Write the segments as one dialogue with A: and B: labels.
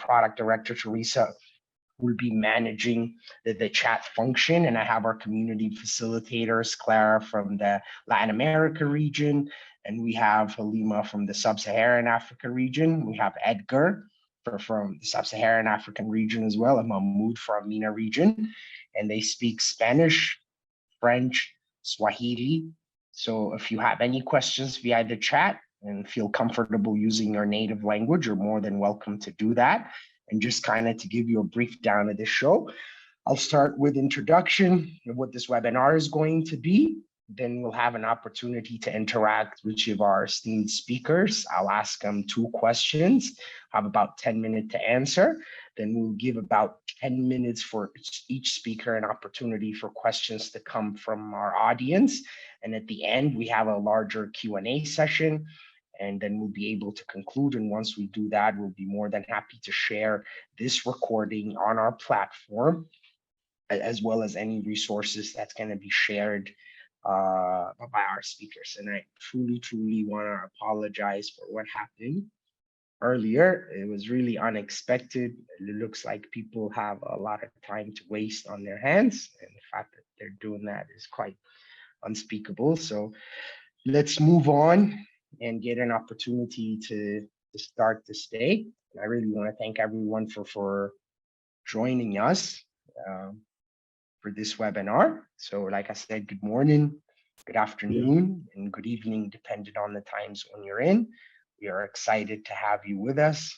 A: product director, Teresa, will be managing the chat function. And I have our community facilitators, Clara from the Latin America region, and we have Halima from the Sub-Saharan Africa region. We have Edgar from the Sub-Saharan African region as well, and Mahmoud from MENA region. And they speak Spanish, French, Swahili. So if you have any questions via the chat and feel comfortable using your native language, you're more than welcome to do that. And just kind of to give you a brief down of the show, I'll start with introduction of what this webinar is going to be. Then we'll have an opportunity to interact with each of our esteemed speakers. I'll ask them 2 questions, have about 10 minutes to answer. Then we'll give about 10 minutes for each speaker an opportunity for questions to come from our audience. And at the end, we have a larger Q&A session. And then we'll be able to conclude. And once we do that, we'll be more than happy to share this recording on our platform, as well as any resources that's going to be shared by our speakers. And I truly want to apologize for what happened earlier. It was really unexpected. It looks like people have a lot of time to waste on their hands. And the fact that they're doing that is quite unspeakable. So let's move on and get an opportunity to start this day. And I really want to thank everyone for joining us for this webinar. So like I said, good morning, good afternoon, and good evening, depending on the times when you're in. We are excited to have you with us.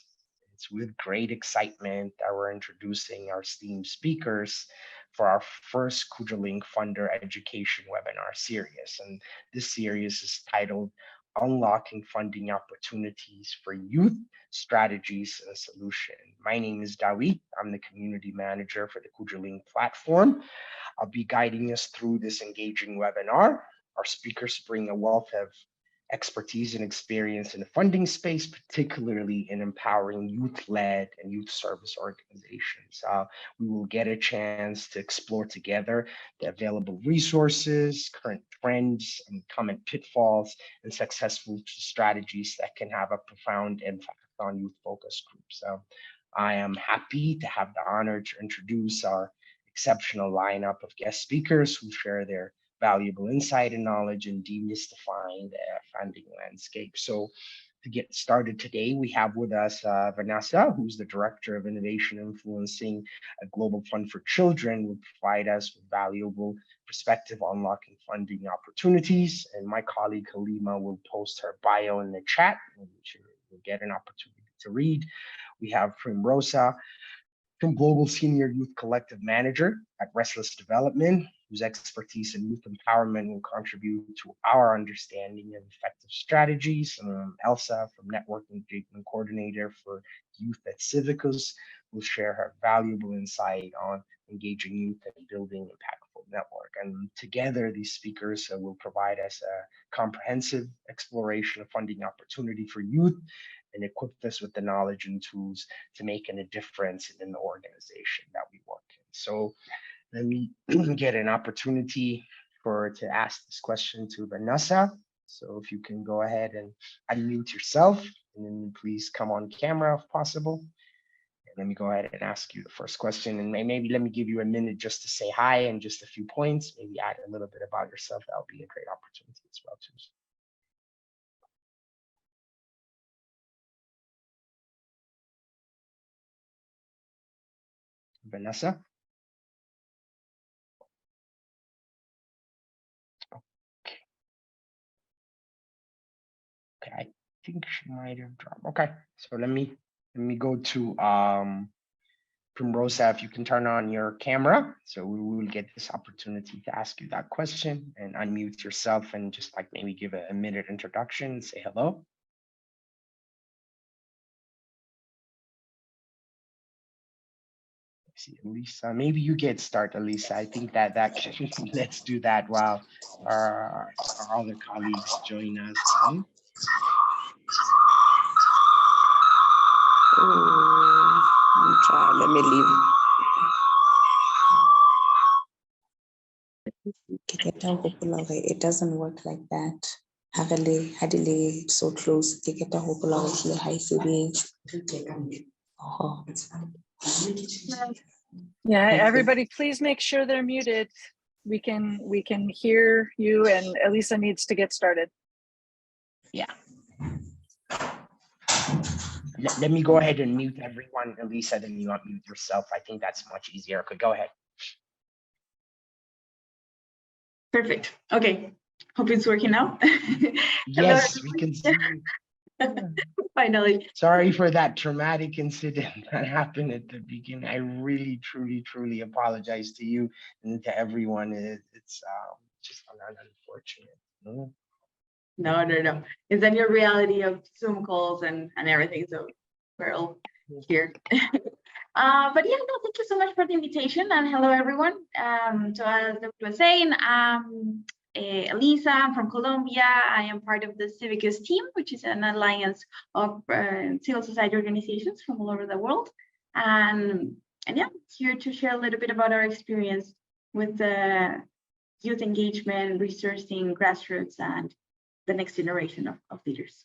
A: It's with great excitement that we're introducing our esteemed speakers for our first Kujulink Funder Education webinar series. And this series is titled Unlocking Funding Opportunities for Youth, Strategies and Solution. My name is Dawi. I'm the community manager for the Kujulink platform. I'll be guiding us through this engaging webinar. Our speakers bring a wealth of expertise and experience in the funding space, particularly in empowering youth-led and youth service organizations. We will get a chance to explore together the available resources, current trends, and common pitfalls, and successful strategies that can have a profound impact on youth-focused groups. I am happy to have the honor to introduce our exceptional lineup of guest speakers who share their valuable insight and knowledge in demystifying the funding landscape. So to get started today, we have with us Vanessa, who's the Director of Innovation Influencing a Global Fund for Children, will provide us with valuable perspective on unlocking funding opportunities. And my colleague Halima will post her bio in the chat, which you'll get an opportunity to read. We have Primrosa from Global Senior Youth Collective Manager at Restless Development, whose expertise in youth empowerment will contribute to our understanding of effective strategies. Elsa from Network Engagement Coordinator for Youth at Civicus will share her valuable insight on engaging youth and building impactful network. And together, these speakers will provide us a comprehensive exploration of funding opportunity for youth and equip us with the knowledge and tools to make a difference in the organization that we work in. So let me get an opportunity to ask this question to Vanessa. So if you can go ahead and unmute yourself, and then please come on camera if possible. And let me go ahead and ask you the first question. And maybe let me give you a minute just to say hi and just a few points, maybe add a little bit about yourself. That'll be a great opportunity as well too. Vanessa? Okay, I think she might have dropped. Okay, so let me go to Primrosa, if you can turn on your camera. So we will get this opportunity to ask you that question, and unmute yourself and just like maybe give a minute introduction, say hello. See, Elisa, maybe you get started, Elisa. I think that let's do that while our other colleagues join us.
B: I'm trying. Let me leave. It doesn't work like that. Hadile so close. Oh, it's fine.
C: Yeah,
A: Okay.
C: everybody, please make sure they're muted. We can hear you, and Elisa needs to get started.
A: Yeah. Let me go ahead and mute everyone. Elisa, then you unmute yourself. I think that's much easier. Okay, go ahead.
D: Perfect. Okay. Hope it's working now.
A: Yes, we can see you.
D: Finally.
A: Sorry for that traumatic incident that happened at the beginning. I really, truly apologize to you and to everyone. It's just unfortunate.
D: No. It's then your reality of Zoom calls and everything. So we're all here. But yeah, no, thank you so much for the invitation, and hello everyone. So as I was saying, Elisa, I'm from Colombia. I am part of the Civicus team, which is an alliance of civil society organizations from all over the world. And yeah, here to share a little bit about our experience with the youth engagement, resourcing, grassroots, and the next generation of leaders.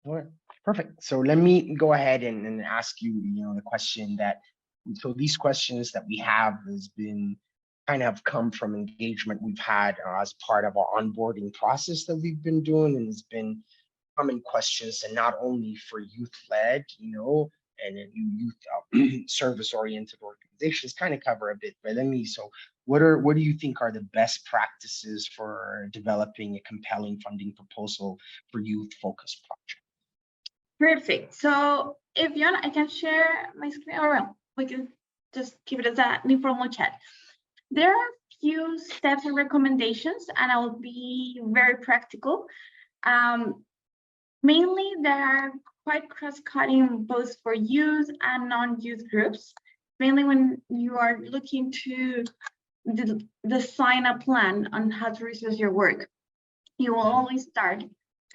A: All right, perfect. So let me go ahead and ask you, the question that, so these questions that we have has been kind of come from engagement we've had as part of our onboarding process that we've been doing, and it's been common questions, and not only for youth-led, and then youth service-oriented organizations kind of cover a bit, but so what do you think are the best practices for developing a compelling funding proposal for youth-focused projects?
D: Perfect. So if you want, I can share my screen, or well, we can just keep it as an informal chat. There are a few steps and recommendations, and I will be very practical. Mainly, they are quite cross-cutting both for youth and non-youth groups. Mainly when you are looking to design a plan on how to resource your work, you will always start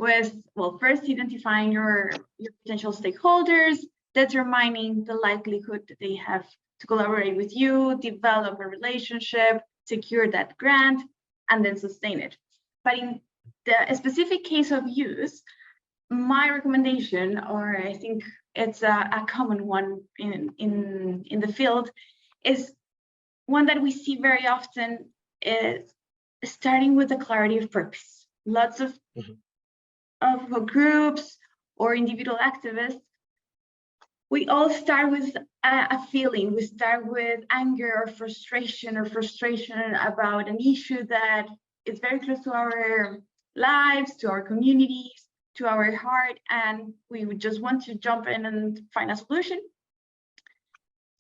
D: with, well, first identifying your potential stakeholders, determining the likelihood that they have to collaborate with you, develop a relationship, secure that grant, and then sustain it. But in the specific case of youth, my recommendation, or I think it's a common one in the field, is one that we see very often, is starting with the clarity of purpose. Lots of groups or individual activists, we all start with a feeling. We start with anger or frustration about an issue that is very close to our lives, to our communities, to our heart, and we would just want to jump in and find a solution.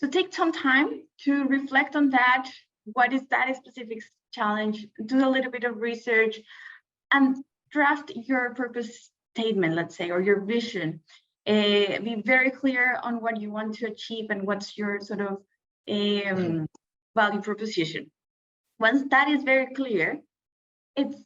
D: So take some time to reflect on that. What is that specific challenge? Do a little bit of research and draft your purpose statement, let's say, or your vision. Be very clear on what you want to achieve and what's your sort of value proposition. Once that is very clear, it's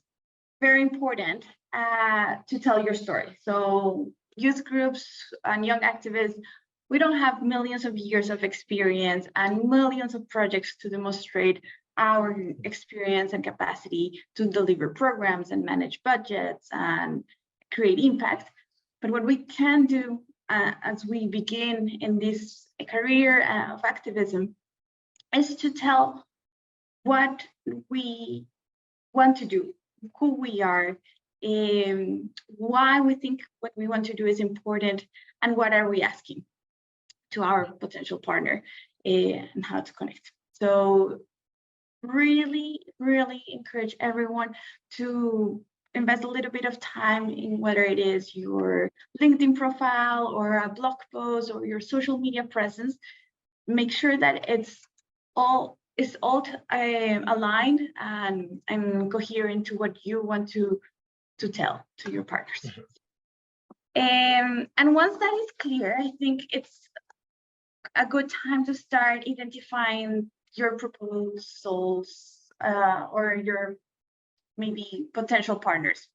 D: very important to tell your story. So youth groups and young activists, we don't have millions of years of experience and millions of projects to demonstrate our experience and capacity to deliver programs and manage budgets and create impact. But what we can do as we begin in this career of activism is to tell what we want to do, who we are, why we think what we want to do is important, and what are we asking to our potential partner, and how to connect. So really encourage everyone to invest a little bit of time in whether it is your LinkedIn profile or a blog post or your social media presence. Make sure that it's all aligned and coherent to what you want to tell to your partners. And once that is clear, I think it's a good time to start identifying your proposals or your maybe potential partners.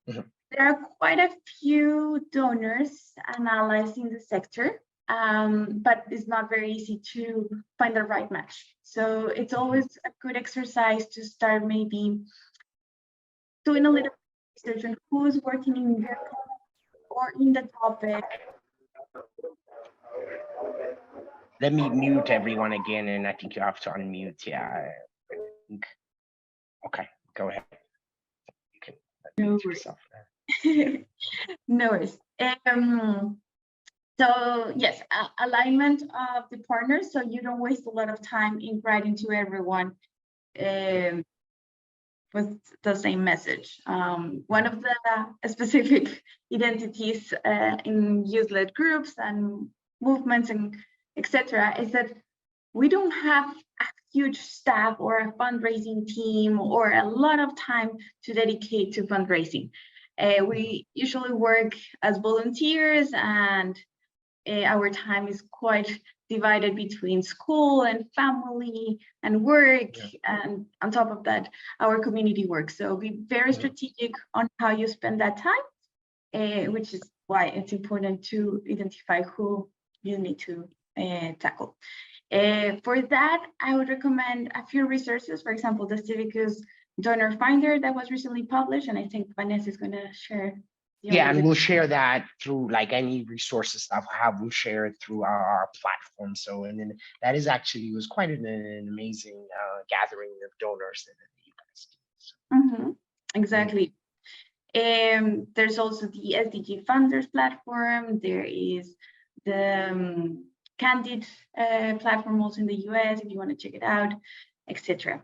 D: There are quite a few donors analyzing the sector, but it's not very easy to find the right match. So it's always a good exercise to start maybe doing a little research on who's working in your or in the topic.
A: Let me mute everyone again, and I think you have to unmute. Yeah. I think. Okay, go ahead. You can
D: No
A: unmute
D: worries.
A: yourself now.
D: No worries. So yes, alignment of the partners, so you don't waste a lot of time in writing to everyone with the same message. One of the specific identities in youth-led groups and movements and etc. is that we don't have a huge staff or a fundraising team or a lot of time to dedicate to fundraising. We usually work as volunteers, and our time is quite divided between school and family and work, and on top of that, our community work. So be very strategic on how you spend that time, which is why it's important to identify who you need to tackle. For that, I would recommend a few resources. For example, the Civicus Donor Finder that was recently published, and I think Vanessa is going to share.
A: Yeah, and we'll share that through like any resources stuff I have. We'll share it through our platform. So, and then that is actually was quite an amazing gathering of donors that you guys did. So.
D: Exactly. There's also the SDG Funders platform. There is the Candid platform also in the US if you want to check it out, etc.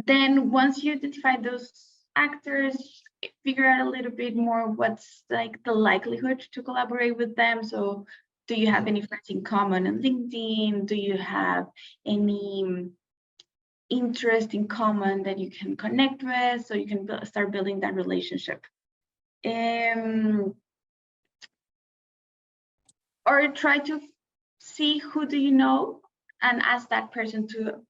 D: Then once you identify those actors, figure out a little bit more what's like the likelihood to collaborate with them. So do you have any friends in common on LinkedIn? Do you have any interest in common that you can connect with, so you can start building that relationship? Or try to see who do you know and ask that person to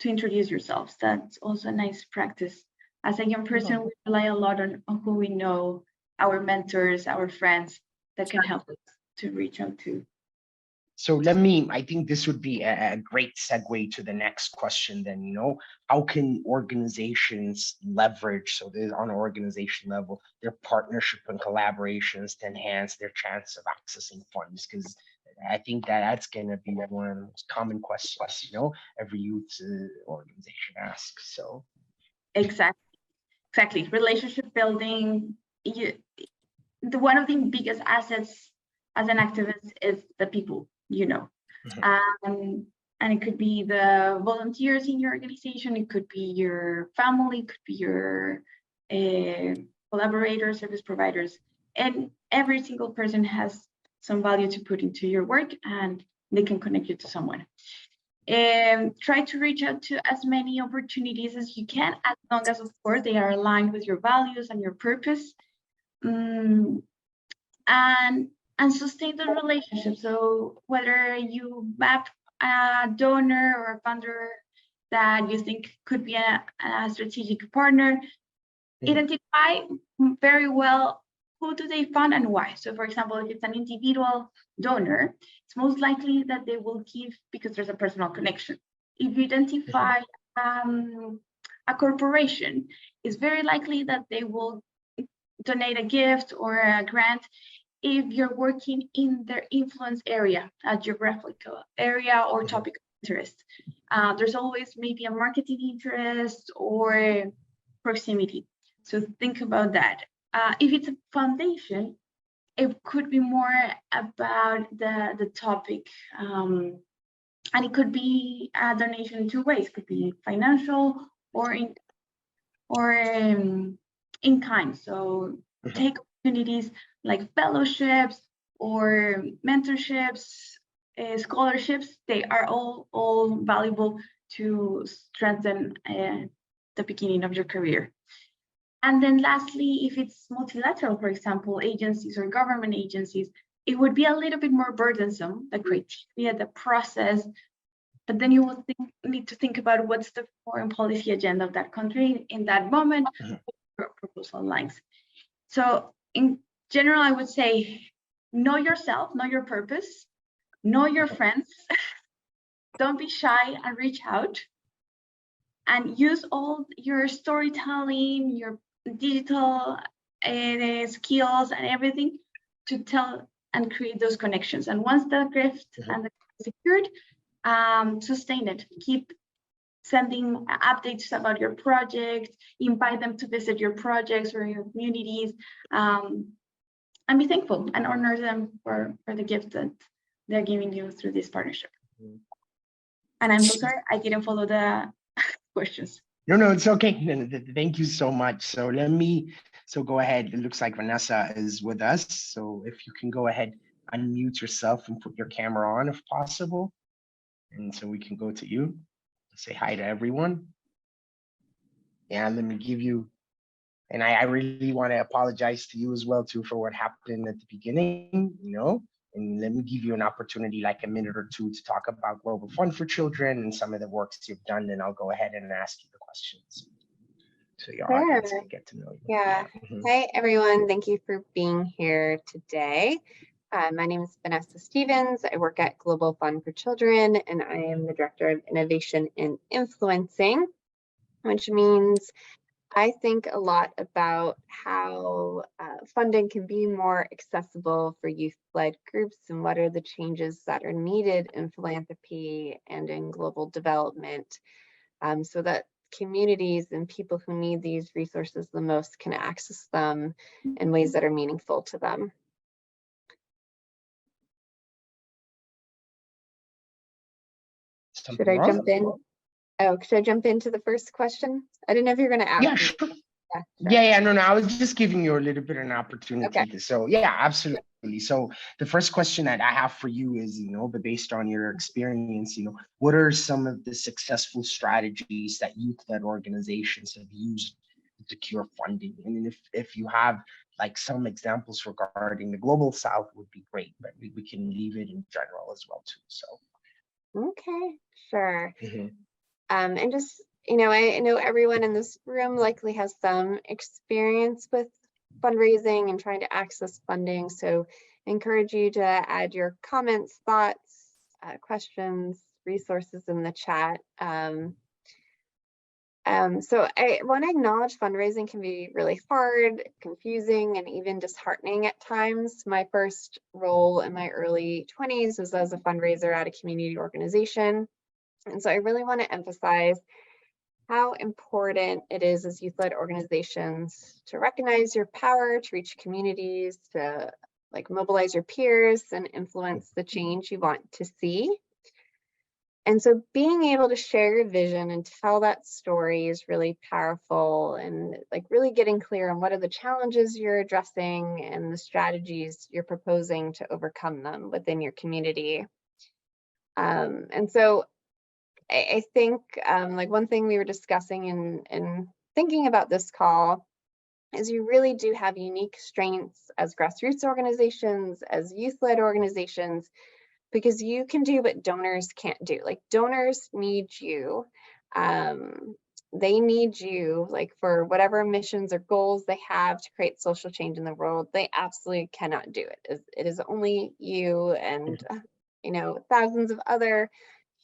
D: introduce yourselves. That's also a nice practice. As a young person, we rely a lot on who we know, our mentors, our friends that can help us to reach out to.
A: So I think this would be a great segue to the next question then, how can organizations leverage, so there's on an organization level, their partnership and collaborations to enhance their chance of accessing funds? Because I think that's going to be one of the most common questions, every youth organization asks. So
D: exactly, relationship building. One of the biggest assets as an activist is the people, and it could be the volunteers in your organization, it could be your family, it could be your collaborators, service providers, and every single person has some value to put into your work, and they can connect you to someone. And try to reach out to as many opportunities as you can, as long as, of course, they are aligned with your values and your purpose. And sustain the relationship. So whether you map a donor or a funder that you think could be a strategic partner, identify very well who do they fund and why. So for example, if it's an individual donor, it's most likely that they will give because there's a personal connection. If you identify a corporation, it's very likely that they will donate a gift or a grant if you're working in their influence area, a geographical area or topic of interest. There's always maybe a marketing interest or proximity. So think about that. If it's a foundation, it could be more about the topic. And it could be a donation in two ways. It could be financial or in kind. So take opportunities like fellowships or mentorships, scholarships. They are all valuable to strengthen the beginning of your career. And then lastly, if it's multilateral, for example, agencies or government agencies, it would be a little bit more burdensome, the criteria, the process, but then you will need to think about what's the foreign policy agenda of that country in that moment, proposal lines. So in general, I would say, know yourself, know your purpose, know your friends, don't be shy and reach out, and use all your storytelling, your digital skills and everything to tell and create those connections. And once the gift and the secured, sustain it. Keep sending updates about your project, invite them to visit your projects or your communities, and be thankful and honor them for the gift that they're giving you through this partnership. And I'm so sorry, I didn't follow the questions.
A: No, it's okay. Thank you so much. So go ahead. It looks like Vanessa is with us. So if you can go ahead, unmute yourself and put your camera on if possible. And so we can go to you. Say hi to everyone. Yeah, let me give you, and I really want to apologize to you as well too for what happened at the beginning, and let me give you an opportunity, like a minute or two, to talk about Global Fund for Children and some of the works you've done, and I'll go ahead and ask you the questions so your audience can get to know you.
E: Yeah. Hi, everyone. Thank you for being here today. My name is Vanessa Stevens. I work at Global Fund for Children, and I am the Director of Innovation and Influencing, which means I think a lot about how funding can be more accessible for youth-led groups and what are the changes that are needed in philanthropy and in global development, so that communities and people who need these resources the most can access them in ways that are meaningful to them. Should I jump in? Oh, should I jump into the first question? I didn't know if you were going to ask.
A: Yeah, sure. Yeah, no, I was just giving you a little bit of an opportunity. Okay. So yeah, absolutely. So the first question that I have for you is, but based on your experience, what are some of the successful strategies that youth-led organizations have used to secure funding? And if you have like some examples regarding the Global South would be great, but we can leave it in general as well too. So.
E: Okay, sure. And just, I know everyone in this room likely has some experience with fundraising and trying to access funding. So I encourage you to add your comments, thoughts, questions, resources in the chat. So I want to acknowledge fundraising can be really hard, confusing, and even disheartening at times. My first role in my early 20s was as a fundraiser at a community organization. And so I really want to emphasize how important it is as youth-led organizations to recognize your power, to reach communities, to mobilize your peers and influence the change you want to see. And so being able to share your vision and tell that story is really powerful, and really getting clear on what are the challenges you're addressing and the strategies you're proposing to overcome them within your community. And so I think one thing we were discussing and thinking about this call is you really do have unique strengths as grassroots organizations, as youth-led organizations, because you can do what donors can't do. Donors need you. They need you for whatever missions or goals they have to create social change in the world. They absolutely cannot do it. It is only you and thousands of other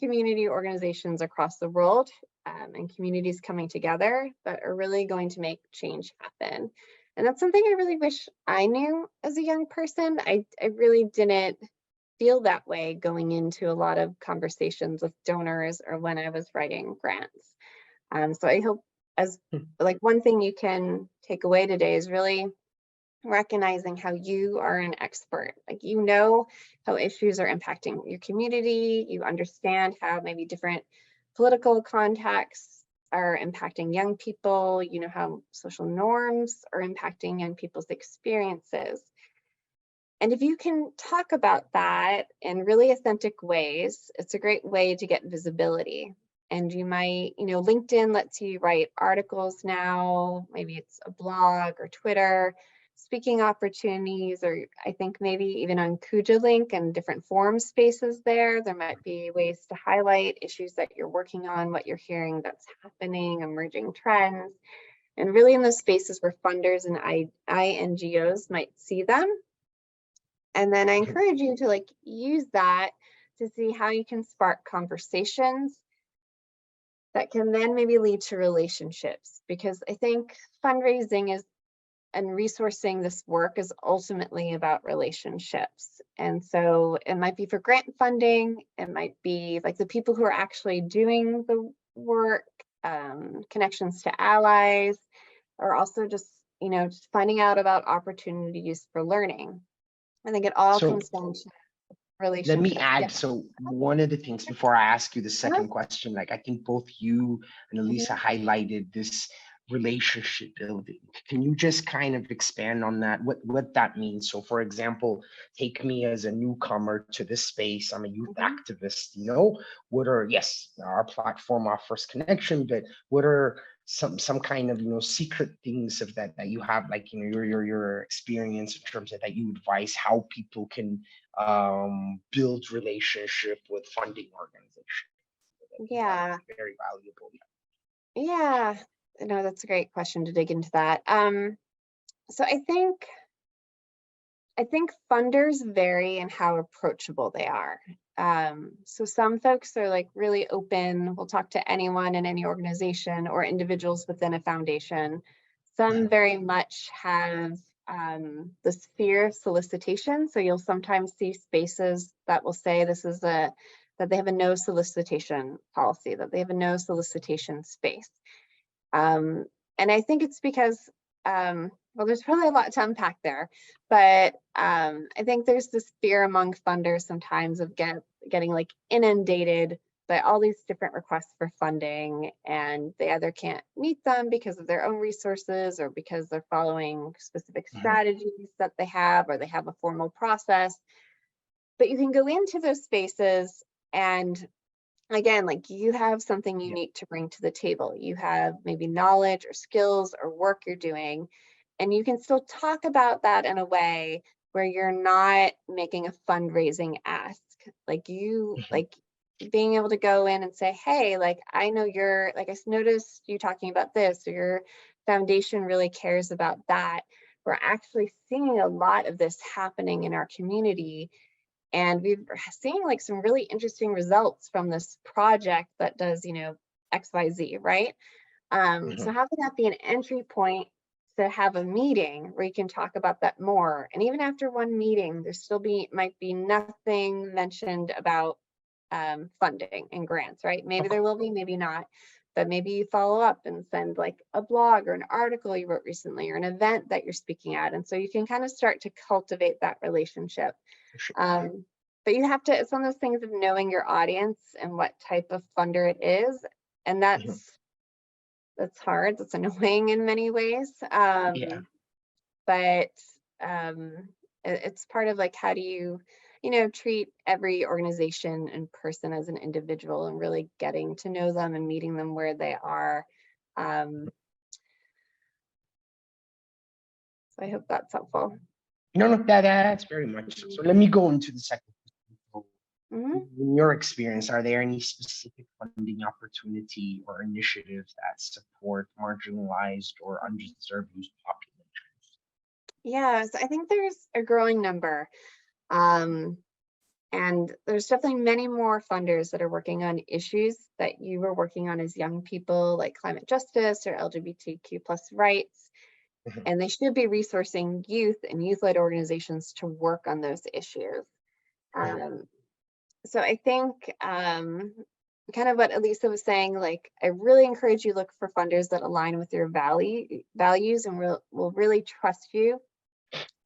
E: community organizations across the world and communities coming together that are really going to make change happen. And that's something I really wish I knew as a young person. I really didn't feel that way going into a lot of conversations with donors or when I was writing grants. So I hope as one thing you can take away today is really recognizing how you are an expert. How issues are impacting your community. You understand how maybe different political contexts are impacting young people. You know how social norms are impacting young people's experiences. And if you can talk about that in really authentic ways, it's a great way to get visibility. And you might, LinkedIn lets you write articles now, maybe it's a blog or Twitter, speaking opportunities, or I think maybe even on Kuja Link and different forum spaces there might be ways to highlight issues that you're working on, what you're hearing that's happening, emerging trends, and really in those spaces where funders and INGOs might see them. And then I encourage you to use that to see how you can spark conversations that can then maybe lead to relationships, because I think fundraising is resourcing this work is ultimately about relationships. And so it might be for grant funding, it might be like the people who are actually doing the work, connections to allies, or also just, you know, just finding out about opportunities for learning. I think it all
A: So
E: comes down to relationships.
A: let me add,
E: Yeah.
A: so one of the things before I ask you the second question, like I think both you and Elisa highlighted this relationship building. Can you just kind of expand on that, what that means? So for example, take me as a newcomer to this space. I'm a youth activist, you know, what are, yes, our platform offers connection, but what are some kind of, you know, secret things of that you have, like, you know, your experience in terms of that you advise how people can build relationship with funding organizations?
E: Yeah.
A: Very valuable.
E: Yeah, no, that's a great question to dig into that. So I think funders vary in how approachable they are. So some folks are like really open, will talk to anyone in any organization or individuals within a foundation. Some very much have this fear of solicitation. So you'll sometimes see spaces that will say that they have a no solicitation policy, that they have a no solicitation space. And I think it's because, well, there's probably a lot to unpack there, but I think there's this fear among funders sometimes of getting like inundated by all these different requests for funding, and they either can't meet them because of their own resources or because they're following specific strategies that they have, or they have a formal process. But you can go into those spaces and again, like you have something unique to bring to the table. You have maybe knowledge or skills or work you're doing, and you can still talk about that in a way where you're not making a fundraising ask. Like you, like being able to go in and say, hey, like, I know you're, like, I noticed you talking about this, or your foundation really cares about that. We're actually seeing a lot of this happening in our community. And we've seen like some really interesting results from this project that does, you know, XYZ, right? So having that be an entry point to have a meeting where you can talk about that more. And even after one meeting, there still might be nothing mentioned about funding and grants, right? Maybe there will be, maybe not. But maybe you follow up and send like a blog or an article you wrote recently or an event that you're speaking at. And so you can kind of start to cultivate that relationship. But you have to, it's one of those things of knowing your audience and what type of funder it is. And that's hard. That's annoying in many ways. But it's part of like, how do you, you know, treat every organization and person as an individual and really getting to know them and meeting them where they are. So I hope that's helpful.
A: No, that's very much so. So let me go into the second question. In your experience, are there any specific funding opportunity or initiatives that support marginalized or underserved youth populations?
E: Yes, I think there's a growing number. And there's definitely many more funders that are working on issues that you were working on as young people, like climate justice or LGBTQ+ rights. And they should be resourcing youth and youth-led organizations to work on those issues. So I think kind of what Elisa was saying, like, I really encourage you look for funders that align with your values and will really trust you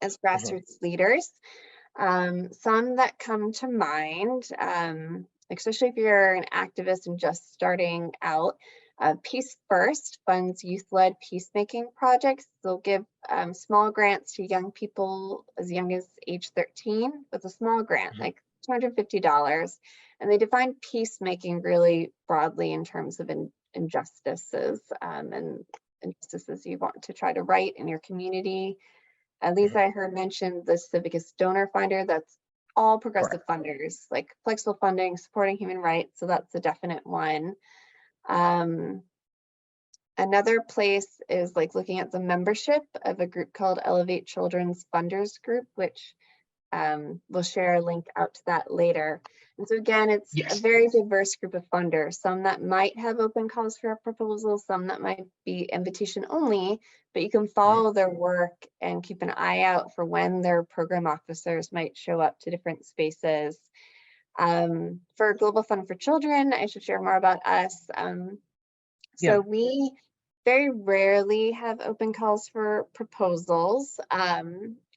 E: as grassroots leaders. Some that come to mind, especially if you're an activist and just starting out, Peace First funds youth-led peacemaking projects. They'll give small grants to young people as young as age 13 with a small grant, like $250. And they define peacemaking really broadly in terms of injustices and injustices you want to try to right in your community. At least I heard mentioned the Civicus Donor Finder. That's all progressive funders, like flexible funding, supporting human rights. So that's a definite one. Another place is like looking at the membership of a group called Elevate Children's Funders Group, which We'll share a link out to that later. And so again, it's
A: Yes.
E: a very diverse group of funders, some that might have open calls for a proposal, some that might be invitation only, but you can follow their work and keep an eye out for when their program officers might show up to different spaces. For Global Fund for Children, I should share more about us.
A: Yeah.
E: So we very rarely have open calls for proposals,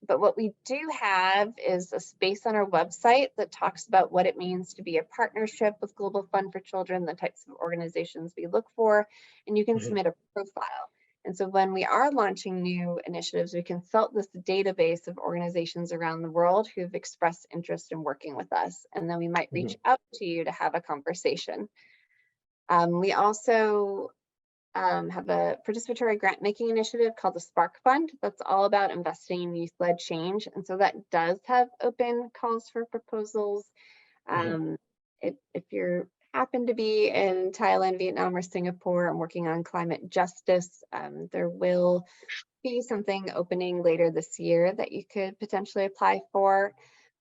E: but what we do have is a space on our website that talks about what it means to be a partnership with Global Fund for Children, the types of organizations we look for, and you can submit a profile. And so when we are launching new initiatives, we consult this database of organizations around the world who've expressed interest in working with us, and then we might reach out to you to have a conversation. We also have a participatory grant making initiative called the Spark Fund that's all about investing in youth-led change. And so that does have open calls for proposals. If you happen to be in Thailand, Vietnam, or Singapore and working on climate justice, there will be something opening later this year that you could potentially apply for.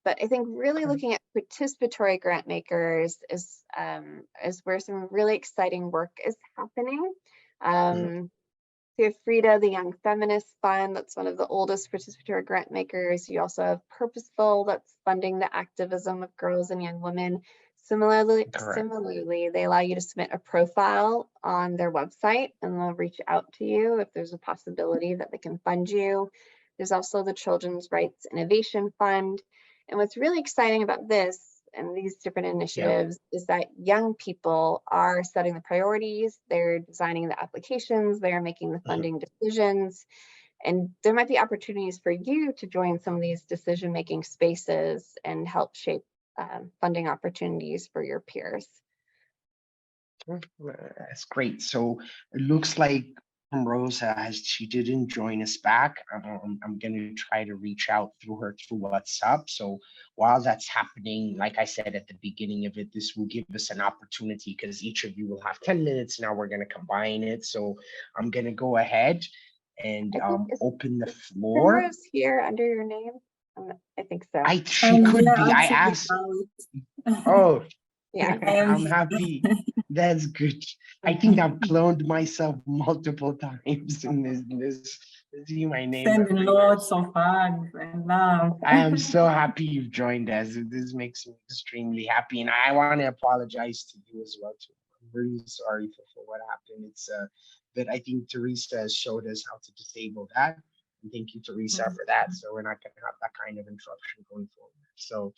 E: But I think really looking at participatory grant makers is where some really exciting work is happening. You have Frida, the Young Feminist Fund, that's one of the oldest participatory grant makers. You also have Purposeful, that's funding the activism of girls and young women. Similarly, they allow you to submit a profile on their website and they'll reach out to you if there's a possibility that they can fund you. There's also the Children's Rights Innovation Fund. And what's really exciting about this and these different initiatives is that young people are setting the priorities, they're designing the applications, they're making the funding decisions, and there might be opportunities for you to join some of these decision-making spaces and help shape funding opportunities for your peers.
A: That's great. So it looks like Rosa she didn't join us back. I'm going to try to reach out through her through WhatsApp. So while that's happening, like I said at the beginning of it, this will give us an opportunity because each of you will have 10 minutes. Now we're going to combine it. So I'm going to go ahead and open the floor.
E: Is here under your name? I think so.
A: She could be. I asked. Oh,
E: yeah.
A: I'm happy. That's good. I think I've cloned myself multiple times in this. See my name.
F: Sending lots of hugs and love.
A: I am so happy you've joined us. This makes me extremely happy, and I want to apologize to you as well. Too. I'm really sorry for what happened. It's but I think Teresa has showed us how to disable that. And thank you, Teresa, for that. So we're not going to have that kind of interruption going forward. So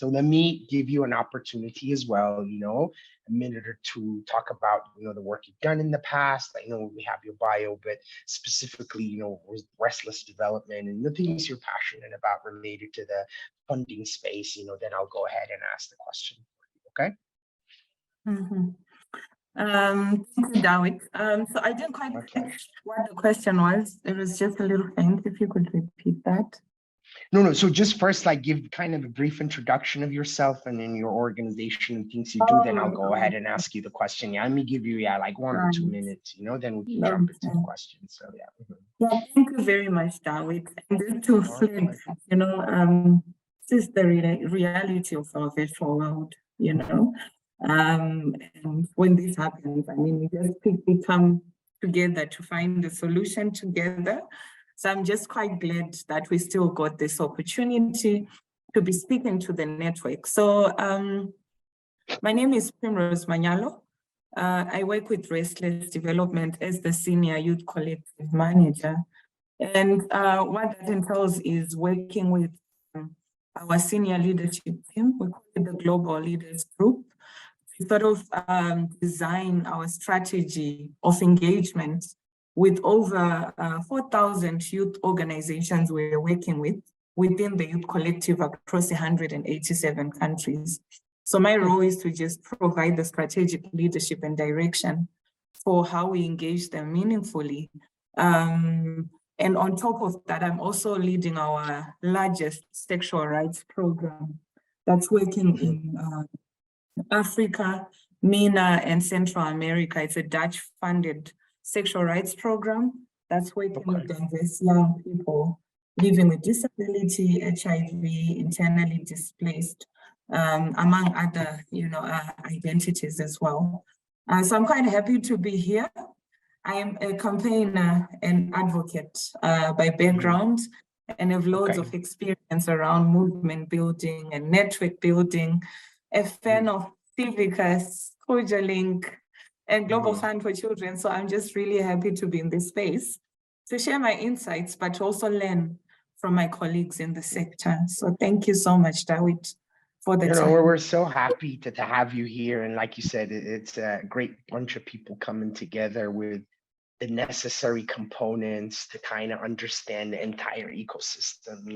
A: let me give you an opportunity as well, a minute or two, talk about, the work you've done in the past. I know we have your bio, but specifically, restless development and the things you're passionate about related to the funding space, then I'll go ahead and ask the question for you, okay?
F: Thank you, David. So I didn't quite catch what the question was. It was just a little faint. If you could repeat that.
A: No. So just first, give kind of a brief introduction of yourself and then your organization and things you do. Then I'll go ahead and ask you the question. Yeah, let me give you 1 or 2 minutes. Then we can jump into the questions. So
F: Yeah, thank you very much, David. And just to flag, this is the reality of our virtual world. And when this happens, we just quickly come together to find a solution together. So I'm just quite glad that we still got this opportunity to be speaking to the network. So my name is Primrose Manyalo. I work with Restless Development as the Senior Youth Collective Manager. And what that entails is working with our senior leadership team. We call it the Global Leaders Group, to sort of design our strategy of engagement with over 4,000 youth organizations we're working with within the youth collective across 187 countries. So my role is to just provide the strategic leadership and direction for how we engage them meaningfully. And on top of that, I'm also leading our largest sexual rights program that's working in Africa, MENA, and Central America. It's a Dutch-funded sexual rights program that's working with diverse young people living with disability, HIV, internally displaced, among other, identities as well. So I'm quite happy to be here. I am a campaigner and advocate by background, and have loads of experience around movement building and network building, a fan of Civicus, Link, and Global Fund for Children. So I'm just really happy to be in this space to share my insights, but also learn from my colleagues in the sector. So thank you so much, David, for the time.
A: We're so happy to have you here. And like you said, it's a great bunch of people coming together with the necessary components to kind of understand the entire ecosystem,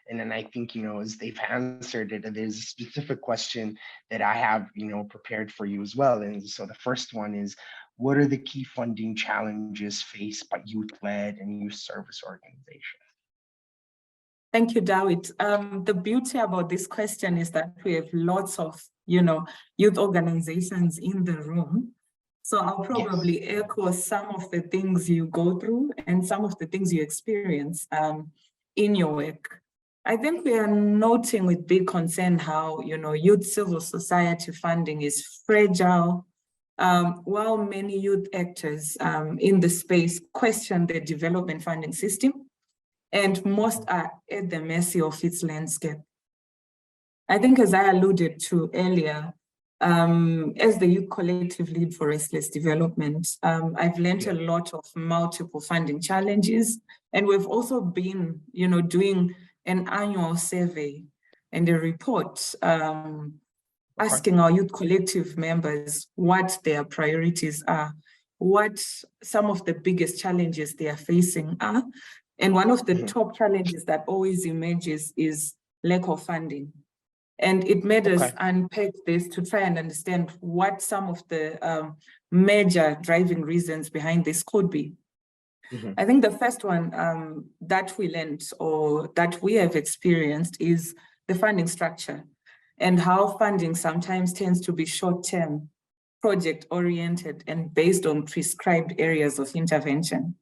A: And then I think, as they've answered it, there's a specific question that I have, prepared for you as well. And so the first one is, what are the key funding challenges faced by youth-led and youth service organizations?
F: Thank you, David. The beauty about this question is that we have lots of, youth organizations in the room. So I'll probably echo some of the things you go through and some of the things you experience in your work. I think we are noting with big concern how, youth civil society funding is fragile, while many youth actors in the space question the development funding system, and most are at the mercy of its landscape. I think, as I alluded to earlier, as the Youth Collective Lead for Restless Development, I've learned a lot of multiple funding challenges, and we've also been, doing an annual survey and a report asking our Youth Collective members what their priorities are, what some of the biggest challenges they are facing are, and one of the top challenges that always emerges is lack of funding. And it made us unpack this to try and understand what some of the major driving reasons behind this could be. I think the first one that we learned or that we have experienced is the funding structure and how funding sometimes tends to be short-term, project-oriented, and based on prescribed areas of intervention.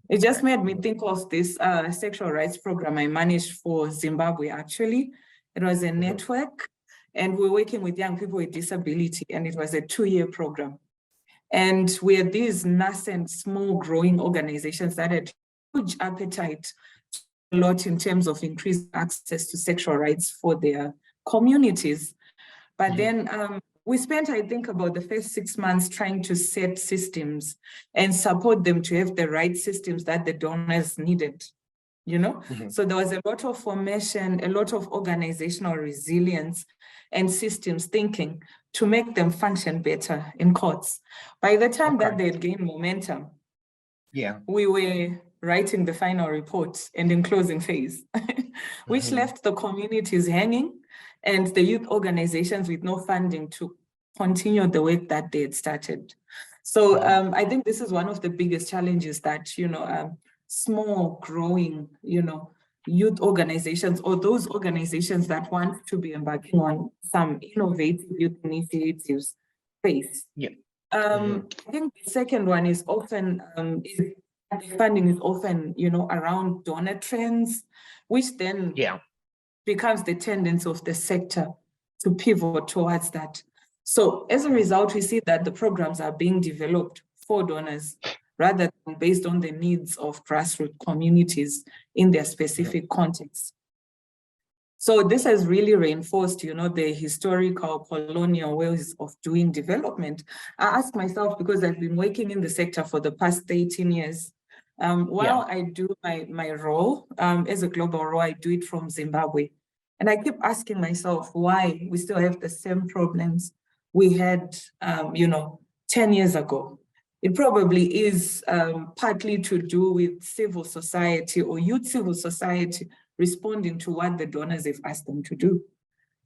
F: It just made me think of this sexual rights program I managed for Zimbabwe, actually. It was a network, and we were working with young people with disability, and it was a 2-year program. And we had these nascent, small, growing organizations that had huge appetite, a lot in terms of increased access to sexual rights for their communities. But then we spent, I think, about the first 6 months trying to set systems and support them to have the right systems that the donors needed. So there was a lot of formation, a lot of organizational resilience and systems thinking to make them function better in courts. By the time that they had gained momentum, we were writing the final report and in closing phase, which left the communities hanging and the youth organizations with no funding to continue the work that they had started. So I think this is one of the biggest challenges that, small growing, youth organizations or those organizations that want to be embarking on some innovative youth initiatives face. I think the second one is often, funding is often, around donor trends, which then becomes the tendency of the sector to pivot towards that. So as a result, we see that the programs are being developed for donors rather than based on the needs of grassroots communities in their specific context. So this has really reinforced, the historical colonial ways of doing development. I ask myself, because I've been working in the sector for the past 18 years, while I do my role as a global role, I do it from Zimbabwe. And I keep asking myself why we still have the same problems we had, 10 years ago. It probably is partly to do with civil society or youth civil society responding to what the donors have asked them to do,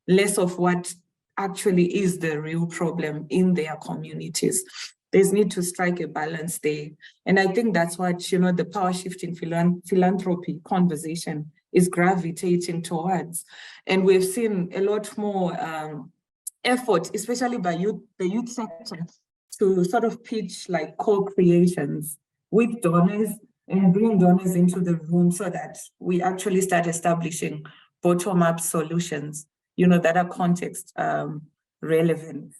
F: less of what actually is the real problem in their communities. There's need to strike a balance there. And I think that's what, the power shifting philanthropy conversation is gravitating towards. And we've seen a lot more effort, especially by the youth sector, to sort of pitch like co-creations with donors and bring donors into the room so that we actually start establishing bottom-up solutions, that are context relevant.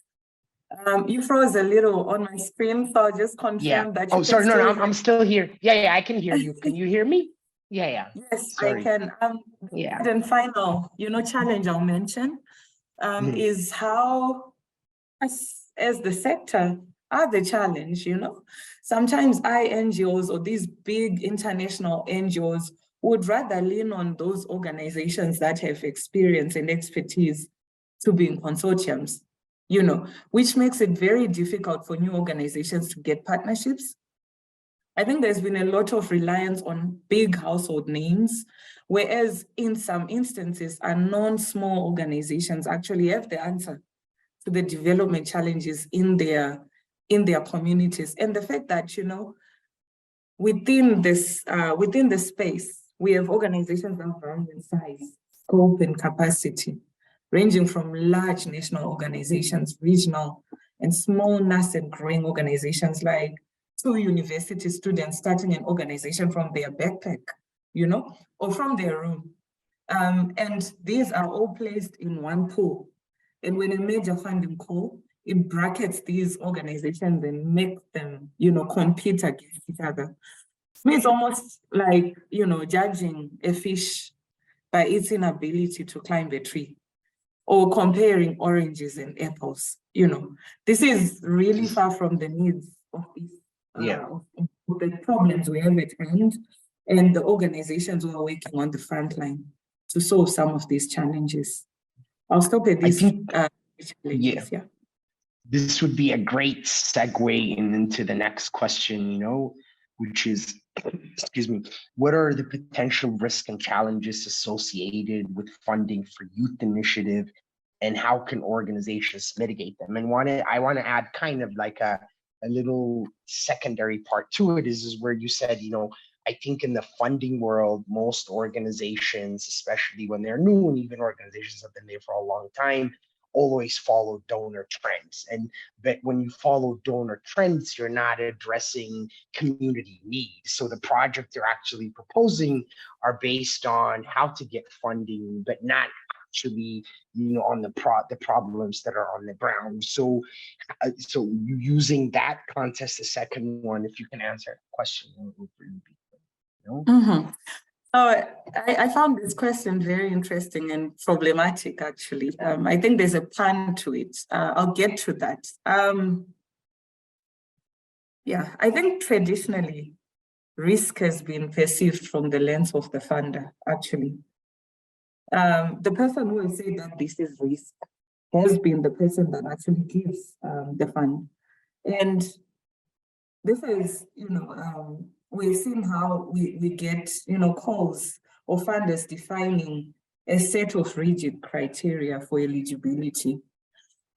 F: You froze a little on my screen, so I'll just confirm that you
A: Oh, sorry, no,
F: still
A: I'm still here. Yeah, I can hear you. Can you hear me? Yeah.
F: Yes,
A: Sorry.
F: I can.
A: Yeah.
F: And final, challenge I'll mention is how, as the sector, are the challenge, Sometimes NGOs or these big international NGOs would rather lean on those organizations that have experience and expertise to be in consortiums, which makes it very difficult for new organizations to get partnerships. I think there's been a lot of reliance on big household names, whereas in some instances, unknown small organizations actually have the answer to the development challenges in their communities. And the fact that, within the space, we have organizations that vary in size, scope, and capacity, ranging from large national organizations, regional, and small nascent growing organizations like 2 university students starting an organization from their backpack, or from their room. And these are all placed in one pool. And when a major funding call, it brackets these organizations and makes them, compete against each other. To me, it's almost like, judging a fish by its inability to climb a tree, or comparing oranges and apples. This is really far from the needs of these, of the problems we have at hand, and the organizations who are working on the front line to solve some of these challenges. I'll stop at this. Challenges. Yeah.
A: This would be a great segue into the next question, which is, excuse me, what are the potential risks and challenges associated with funding for youth initiative, and how can organizations mitigate them? And I want to add kind of like a little secondary part to it is where you said, I think in the funding world, most organizations, especially when they're new, and even organizations have been there for a long time, always follow donor trends. But when you follow donor trends, you're not addressing community needs. So the project you're actually proposing are based on how to get funding, but not actually, on the problems that are on the ground. So you using that context, the second one, if you can answer the question, would really be good.
F: Mm-hmm. So I found this question very interesting and problematic, actually. I think there's a pun to it. I'll get to that. Yeah, I think traditionally, risk has been perceived from the lens of the funder, actually. The person who will say that this is risk has been the person that actually gives the fund. And this is, we've seen how we get, calls or funders defining a set of rigid criteria for eligibility.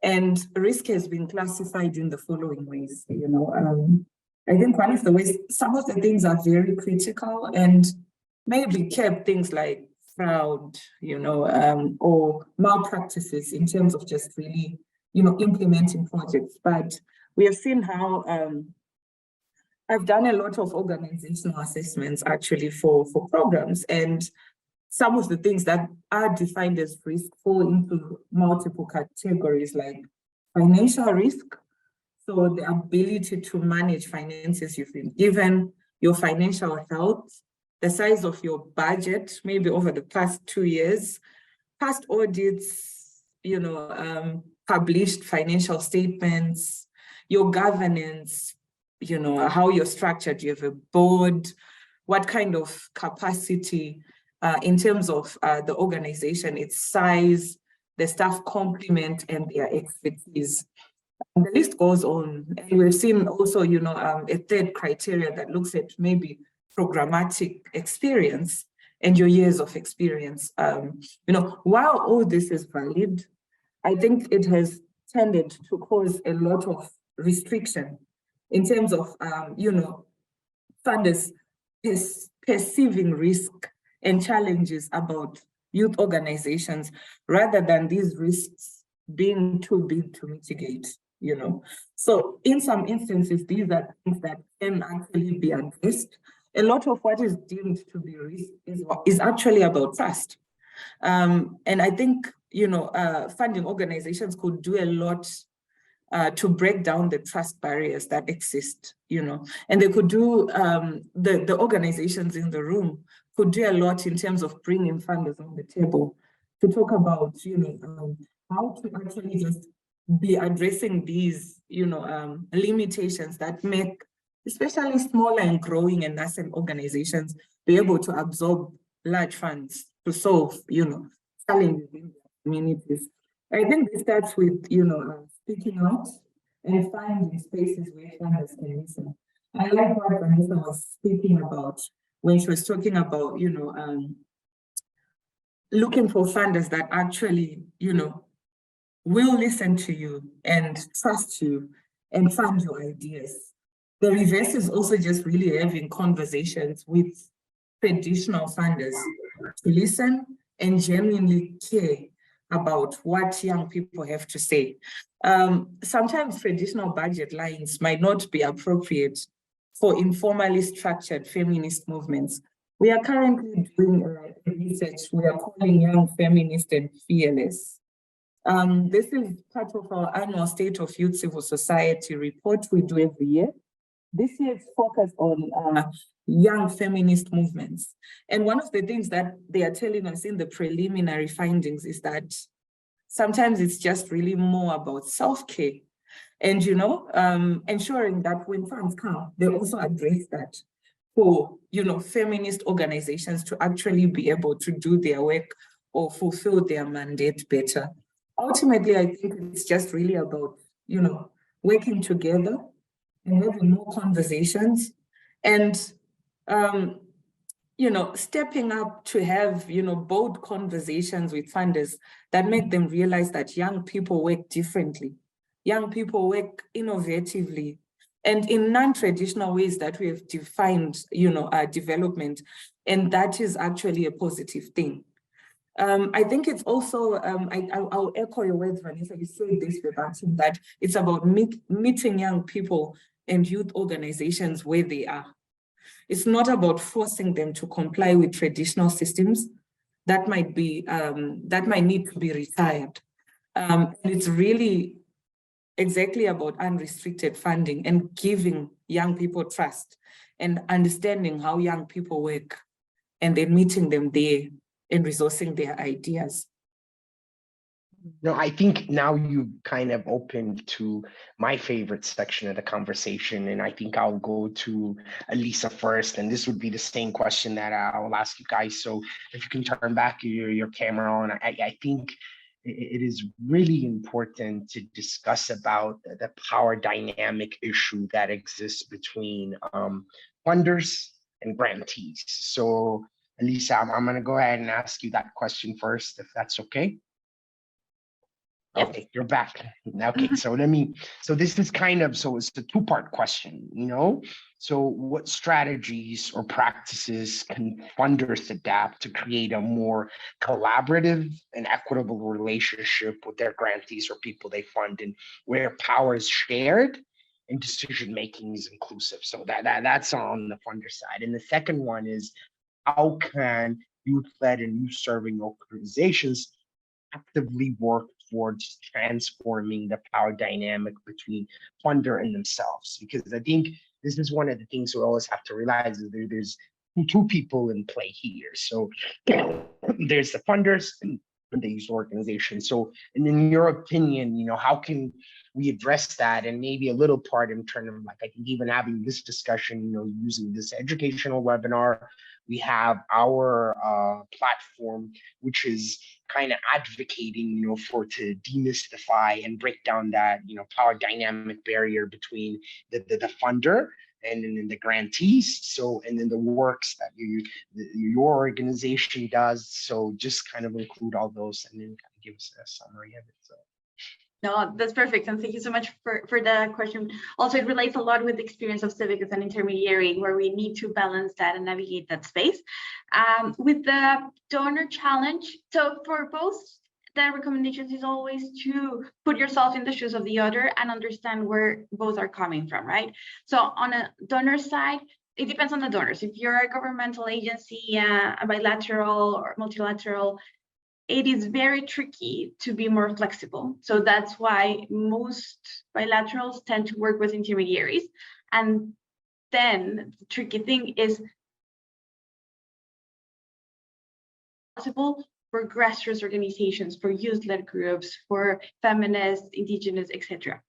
F: And risk has been classified in the following ways. I think one of the ways, some of the things are very critical and maybe kept things like fraud, or malpractices in terms of just really, implementing projects. But we have seen how I've done a lot of organizational assessments actually for programs, and some of the things that are defined as risk fall into multiple categories like financial risk. So the ability to manage finances you've been given, your financial health, the size of your budget, maybe over the past 2 years, past audits, published financial statements, your governance, how you're structured, you have a board, what kind of capacity in terms of the organization, its size, the staff complement and their expertise. And the list goes on. And we've seen also, a third criteria that looks at maybe programmatic experience and your years of experience. While all this is valid, I think it has tended to cause a lot of restriction in terms of, funders perceiving risk and challenges about youth organizations rather than these risks being too big to mitigate, So in some instances, these are things that can actually be addressed a lot of what is deemed to be risk is actually about trust. And I think, funding organizations could do a lot to break down the trust barriers that exist, and they could do, the organizations in the room could do a lot in terms of bringing funders on the table to talk about, how to actually just be addressing these, limitations that make, especially smaller and growing and nascent organizations, be able to absorb large funds to solve, challenges in their communities. I think this starts with, speaking out and finding spaces where funders can listen. I like what Vanessa was speaking about when she was talking about, looking for funders that actually, will listen to you and trust you and fund your ideas. The reverse is also just really having conversations with traditional funders to listen and genuinely care about what young people have to say. Sometimes traditional budget lines might not be appropriate for informally structured feminist movements. We are currently doing research we are calling Young Feminist and Fearless. This is part of our annual State of Youth Civil Society report we do every year. This year it's focused on young feminist movements. And one of the things that they are telling us in the preliminary findings is that sometimes it's just really more about self-care and, ensuring that when funds come, they also address that for, feminist organizations to actually be able to do their work or fulfill their mandate better. Ultimately, I think it's just really about, working together and having more conversations and, stepping up to have, bold conversations with funders that make them realize that young people work differently. Young people work innovatively and in non-traditional ways that we have defined, development. And that is actually a positive thing. I think it's also, I'll echo your words, Vanessa, you said this verbatim, that it's about meeting young people and youth organizations where they are. It's not about forcing them to comply with traditional systems that might need to be retired. And it's really exactly about unrestricted funding and giving young people trust and understanding how young people work and then meeting them there and resourcing their ideas.
A: No, I think now you kind of opened to my favorite section of the conversation, and I think I'll go to Elisa first, and this would be the same question that I will ask you guys. So if you can turn back your camera on, I think it is really important to discuss about the power dynamic issue that exists between funders and grantees. So Elisa, I'm going to go ahead and ask you that question first, if that's okay.
D: Yep.
A: Okay, you're back. Okay, so this is it's a two-part question, So what strategies or practices can funders adapt to create a more collaborative and equitable relationship with their grantees or people they fund, and where power is shared and decision-making is inclusive? So that's on the funder side. And the second one is, how can youth-led and youth-serving organizations actively work towards transforming the power dynamic between funder and themselves? Because I think this is one of the things we always have to realize is there's two people in play here. So there's the funders and the youth organization. So, and in your opinion, how can we address that? And maybe a little part in terms of, like, I think even having this discussion, using this educational webinar, we have our platform, which is kind of advocating, to demystify and break down that, power dynamic barrier between the funder and then the grantees. So, and then the works that your organization does. So just kind of include all those and then kind of give us a summary of it. So.
D: No, that's perfect. And thank you so much for the question. Also, it relates a lot with the experience of civic as an intermediary, where we need to balance that and navigate that space. With the donor challenge, so for both, the recommendations is always to put yourself in the shoes of the other and understand where both are coming from, right? So on a donor side, it depends on the donors. If you're a governmental agency, a bilateral or multilateral, it is very tricky to be more flexible. So that's why most bilaterals tend to work with intermediaries. And then the tricky thing is possible for grassroots organizations, for youth-led groups, for feminists, indigenous, etc.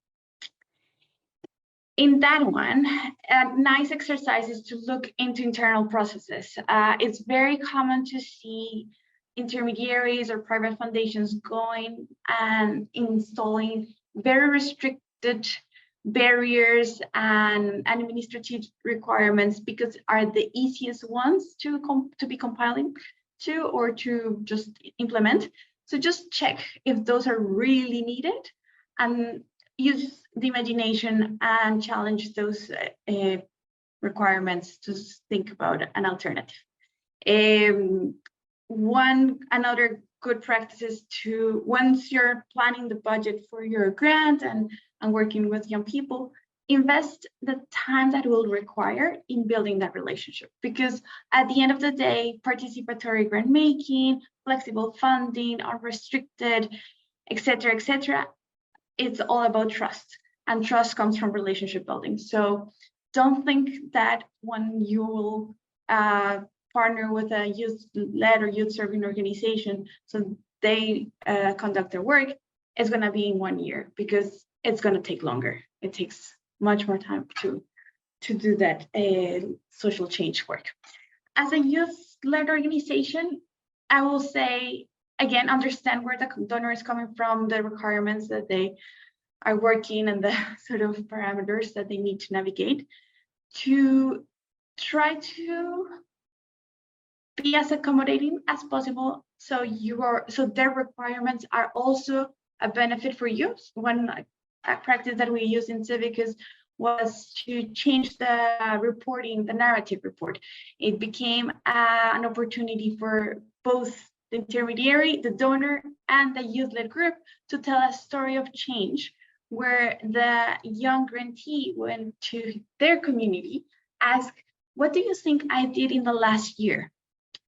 D: In that one, a nice exercise is to look into internal processes. It's very common to see intermediaries or private foundations going and installing very restricted barriers and administrative requirements because are the easiest ones to be compiling to or to just implement. So just check if those are really needed and use the imagination and challenge those requirements to think about an alternative. Another good practice is to, once you're planning the budget for your grant and working with young people, invest the time that will require in building that relationship. Because at the end of the day, participatory grant making, flexible funding, unrestricted, etc., it's all about trust, and trust comes from relationship building. So don't think that when you will partner with a youth-led or youth-serving organization, so they conduct their work, it's going to be in 1 year, because it's going to take longer. It takes much more time to do that social change work. As a youth-led organization, I will say, again, understand where the donor is coming from, the requirements that they are working, and the sort of parameters that they need to navigate, to try to be as accommodating as possible, so their requirements are also a benefit for you. One practice that we used in Civicus was to change the reporting, the narrative report. It became an opportunity for both the intermediary, the donor, and the youth-led group to tell a story of change, where the young grantee went to their community, asked, what do you think I did in the last year?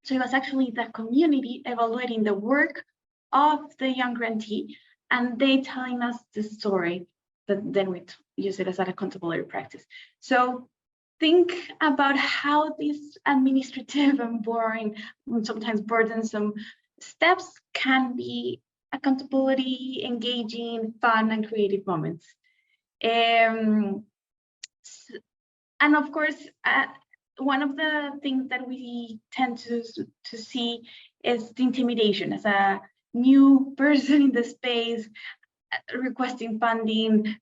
D: So it was actually the community evaluating the work of the young grantee, and they telling us the story, that then we use it as an accountability practice. So think about how these administrative and boring, sometimes burdensome steps can be accountability, engaging, fun, and creative moments. And of course, one of the things that we tend to see is the intimidation as a new person in the space, requesting funding,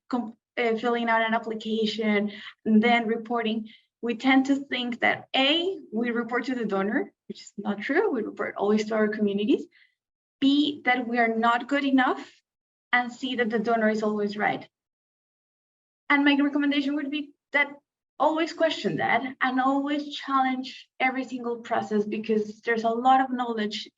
D: filling out an application, and then reporting. We tend to think that we report to the donor, which is not true. We report always to our communities. B, that we are not good enough, and C, that the donor is always right. And my recommendation would be that always question that and always challenge every single process, because there's a lot of knowledge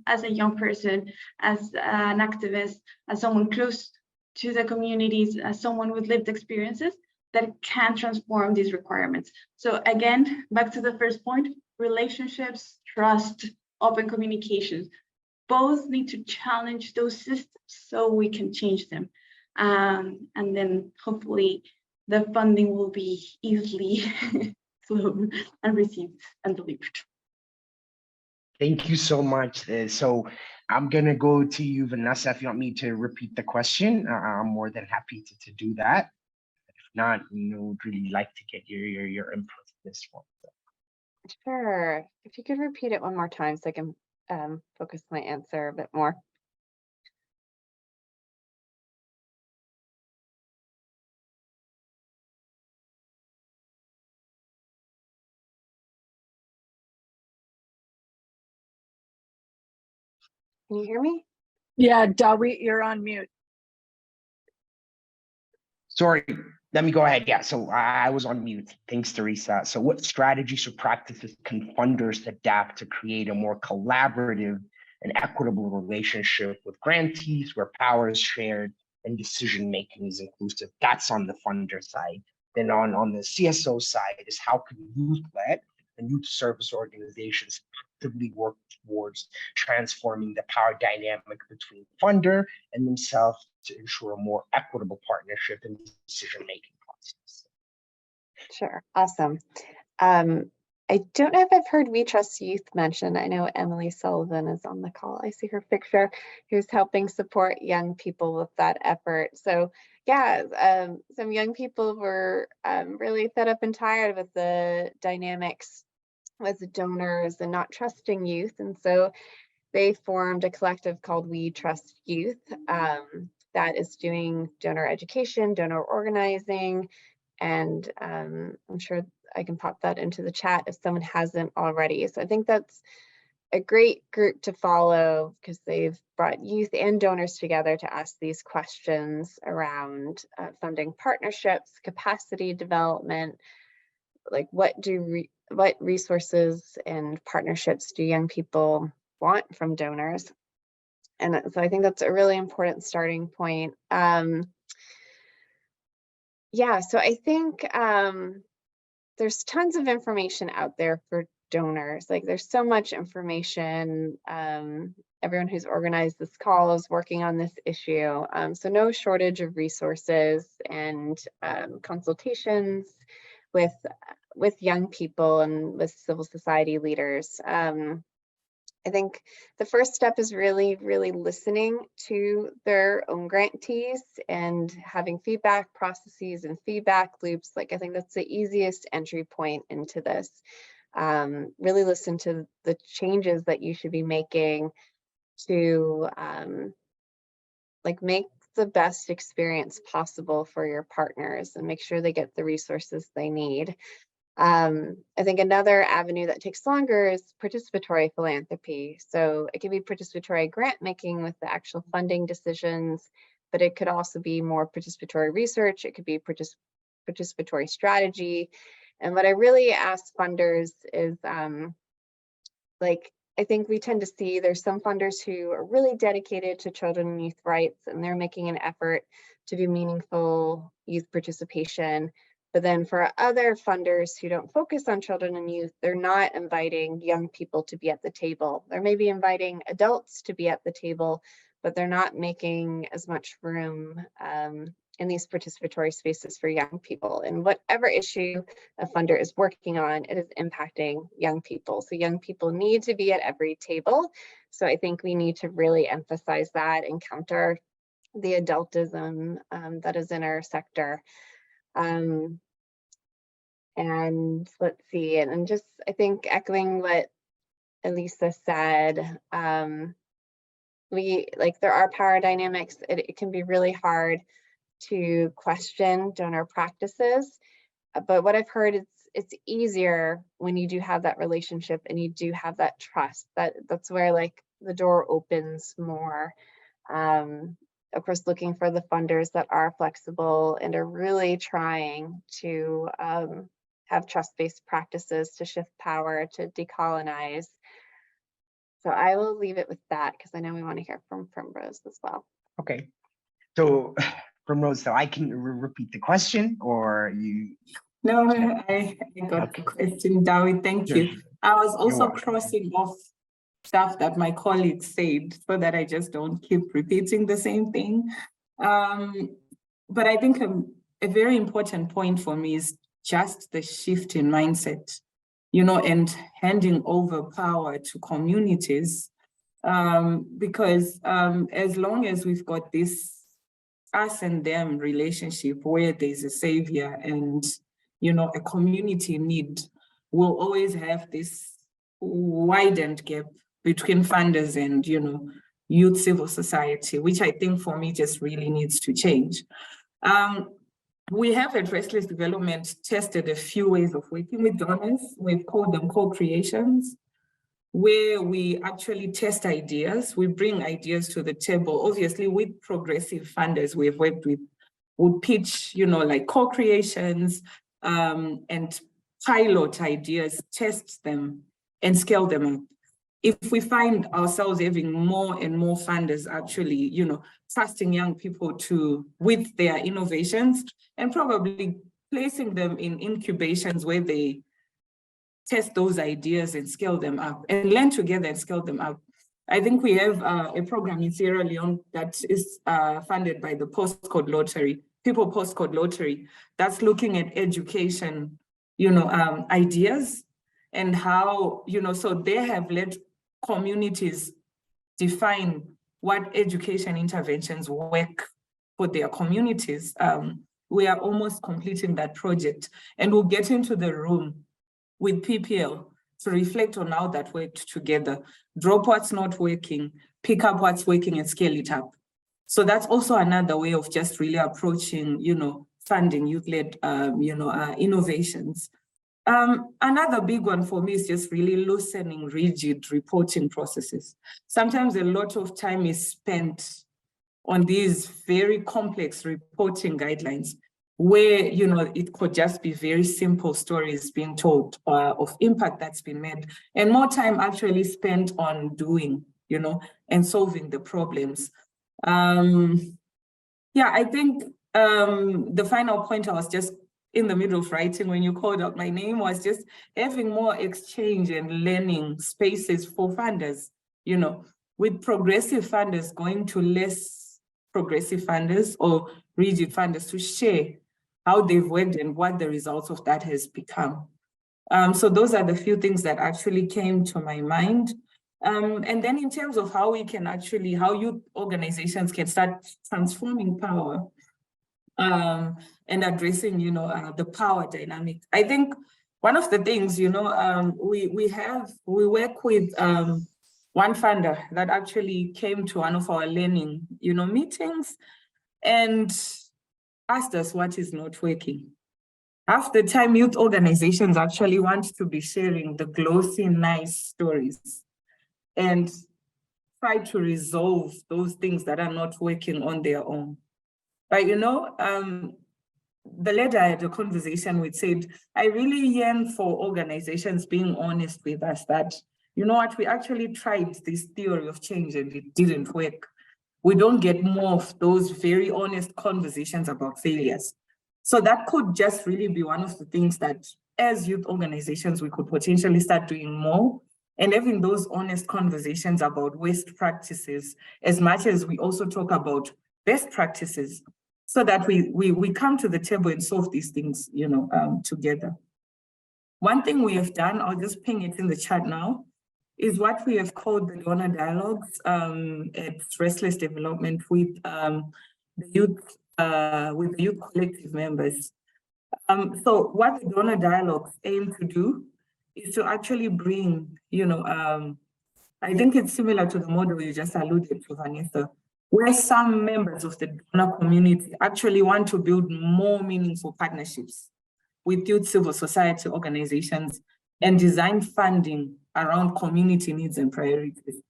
D: as a young person, as an activist, as someone close to the communities, as someone with lived experiences that can transform these requirements. So again, back to the first point, relationships, trust, open communication, both need to challenge those systems so we can change them. And then hopefully the funding will be easily flowed and received and delivered.
A: Thank you so much. So I'm going to go to you, Vanessa. If you want me to repeat the question, I'm more than happy to do that. If not, would really like to get your input on this one.
E: Sure. If you could repeat it one more time so I can focus my answer a bit more. Can you hear me?
C: Yeah, Dawi, you're on mute.
A: Sorry, let me go ahead. Yeah, so I was on mute. Thanks, Teresa. So what strategies or practices can funders adapt to create a more collaborative and equitable relationship with grantees where power is shared and decision-making is inclusive? That's on the funder side. Then on the CSO side is how can youth-led and youth service organizations actively work towards transforming the power dynamic between funder and themselves to ensure a more equitable partnership in decision-making process.
E: Sure, awesome. I don't know if I've heard We Trust Youth mentioned. I know Emily Sullivan is on the call. I see her picture, who's helping support young people with that effort. So yeah, some young people were really fed up and tired with the dynamics with donors and not trusting youth. And so they formed a collective called We Trust Youth that is doing donor education, donor organizing, and I'm sure I can pop that into the chat if someone hasn't already. So I think that's a great group to follow because they've brought youth and donors together to ask these questions around funding partnerships, capacity development, like what resources and partnerships do young people want from donors? And so I think that's a really important starting point. Yeah, so I think there's tons of information out there for donors. Like there's so much information. Everyone who's organized this call is working on this issue. So no shortage of resources and consultations with young people and with civil society leaders. I think the first step is really listening to their own grantees and having feedback processes and feedback loops. Like I think that's the easiest entry point into this. Really listen to the changes that you should be making to like make the best experience possible for your partners and make sure they get the resources they need. I think another avenue that takes longer is participatory philanthropy. So it can be participatory grant making with the actual funding decisions, but it could also be more participatory research. It could be participatory strategy. And what I really ask funders is like, I think we tend to see there's some funders who are really dedicated to children and youth rights, and they're making an effort to do meaningful youth participation. But then for other funders who don't focus on children and youth, they're not inviting young people to be at the table. They're maybe inviting adults to be at the table, but they're not making as much room in these participatory spaces for young people. And whatever issue a funder is working on, it is impacting young people. So young people need to be at every table. So I think we need to really emphasize that and counter the adultism that is in our sector. And let's see, and just I think echoing what Elisa said, there are power dynamics. It can be really hard to question donor practices, but what I've heard is it's easier when you do have that relationship and you do have that trust. That's where like the door opens more. Of course, looking for the funders that are flexible and are really trying to have trust-based practices to shift power, to decolonize. So I will leave it with that because I know we want to hear from Rose as well.
A: Okay, so from Rose, so I can repeat the question, or you?
F: No, I got the question, Dawi. Thank you. I was also crossing off stuff that my colleagues said so that I just don't keep repeating the same thing. But I think a very important point for me is just the shift in mindset, and handing over power to communities. Because as long as we've got this us and them relationship where there's a savior and, a community need, we'll always have this widened gap between funders and, youth civil society, which I think for me just really needs to change. We have at Restless Development tested a few ways of working with donors. We've called them co-creations, where we actually test ideas. We bring ideas to the table. Obviously, with progressive funders we've worked with, would pitch, like co-creations and pilot ideas, test them and scale them up. If we find ourselves having more and more funders actually, trusting young people with their innovations and probably placing them in incubations where they test those ideas and scale them up and learn together and scale them up. I think we have a program in Sierra Leone that is funded by the postcode lottery, People Postcode Lottery, that's looking at education, ideas and how, so they have let communities define what education interventions work for their communities. We are almost completing that project, and we'll get into the room with PPL to reflect on how that worked together, drop what's not working, pick up what's working and scale it up. So that's also another way of just really approaching, funding youth-led, innovations. Another big one for me is just really loosening rigid reporting processes. Sometimes a lot of time is spent on these very complex reporting guidelines where, it could just be very simple stories being told of impact that's been made, and more time actually spent on doing, and solving the problems. I think the final point I was just in the middle of writing when you called out my name was just having more exchange and learning spaces for funders, with progressive funders going to less progressive funders or rigid funders to share how they've worked and what the results of that has become. So those are the few things that actually came to my mind. And then in terms of how we can actually, how youth organizations can start transforming power and addressing, the power dynamic. I think one of the things, we work with one funder that actually came to one of our learning, meetings and asked us what is not working. Half the time, youth organizations actually want to be sharing the glossy, nice stories and try to resolve those things that are not working on their own. But the lady I had a conversation with said, I really yearn for organizations being honest with us that, you know what, we actually tried this theory of change and it didn't work. We don't get more of those very honest conversations about failures. So that could just really be one of the things that as youth organizations, we could potentially start doing more and having those honest conversations about waste practices, as much as we also talk about best practices, so that we come to the table and solve these things, together. One thing we have done, I'll just ping it in the chat now, is what we have called the donor dialogues at Restless Development with the youth collective members. So what the donor dialogues aim to do is to actually bring, I think it's similar to the model you just alluded to, Vanessa, where some members of the donor community actually want to build more meaningful partnerships with youth civil society organizations and design funding around community needs and priorities.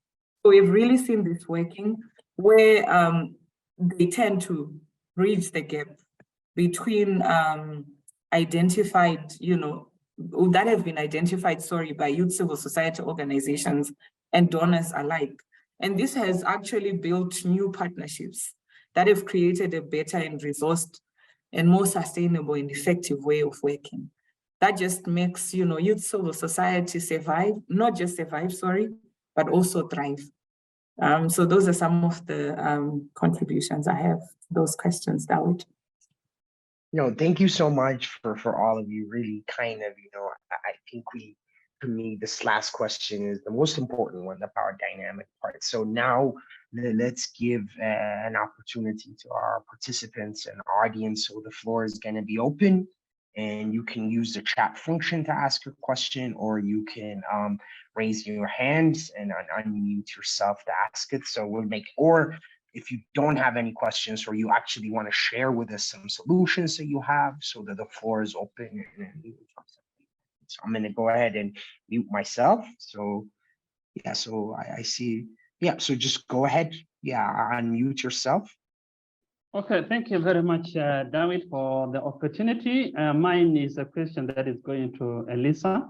F: So we've really seen this working where they tend to bridge the gap between identified, that have been identified, by youth civil society organizations and donors alike. And this has actually built new partnerships that have created a better and resourced and more sustainable and effective way of working. That just makes, youth civil society survive, not just survive, but also thrive. So those are some of the contributions I have to those questions, Dawood.
A: Thank you so much for all of you. Really kind of, I think to me, this last question is the most important one, the power dynamic part. So now let's give an opportunity to our participants and audience. So the floor is going to be open and you can use the chat function to ask your question, or you can raise your hands and unmute yourself to ask it. So we'll or if you don't have any questions, or you actually want to share with us some solutions that you have, so that the floor is open. So I'm going to go ahead and mute myself. So yeah, so I see. Yeah, so just go ahead. Yeah, unmute yourself.
G: Okay, thank you very much, David, for the opportunity. Mine is a question that is going to Elisa.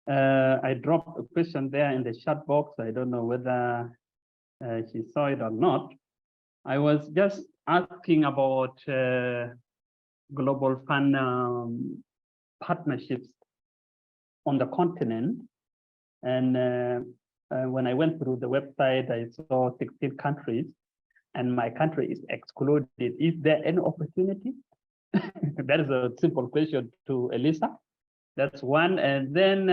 G: I dropped a question there in the chat box. I don't know whether she saw it or not. I was just asking about global fund partnerships on the continent. And when I went through the website, I saw 16 countries, and my country is excluded. Is there any opportunity? That is a simple question to Elisa. That's one. And then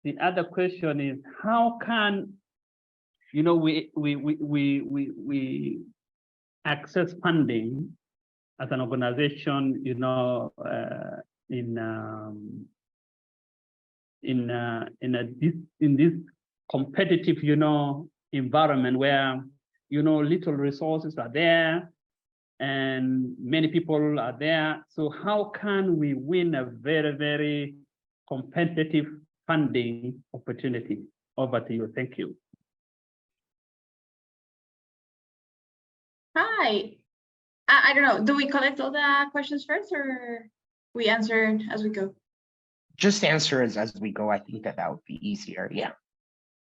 G: the other question is, how can, you know, we access funding as an organization, you know, in this competitive, you know, environment where, you know, little resources are there and many people are there. So how can we win a very, very competitive funding opportunity? Over to you. Thank you.
D: Hi. I don't know. Do we collect all the questions first, or we answer as we go?
A: Just answer as we go. I think that would be easier. Yeah.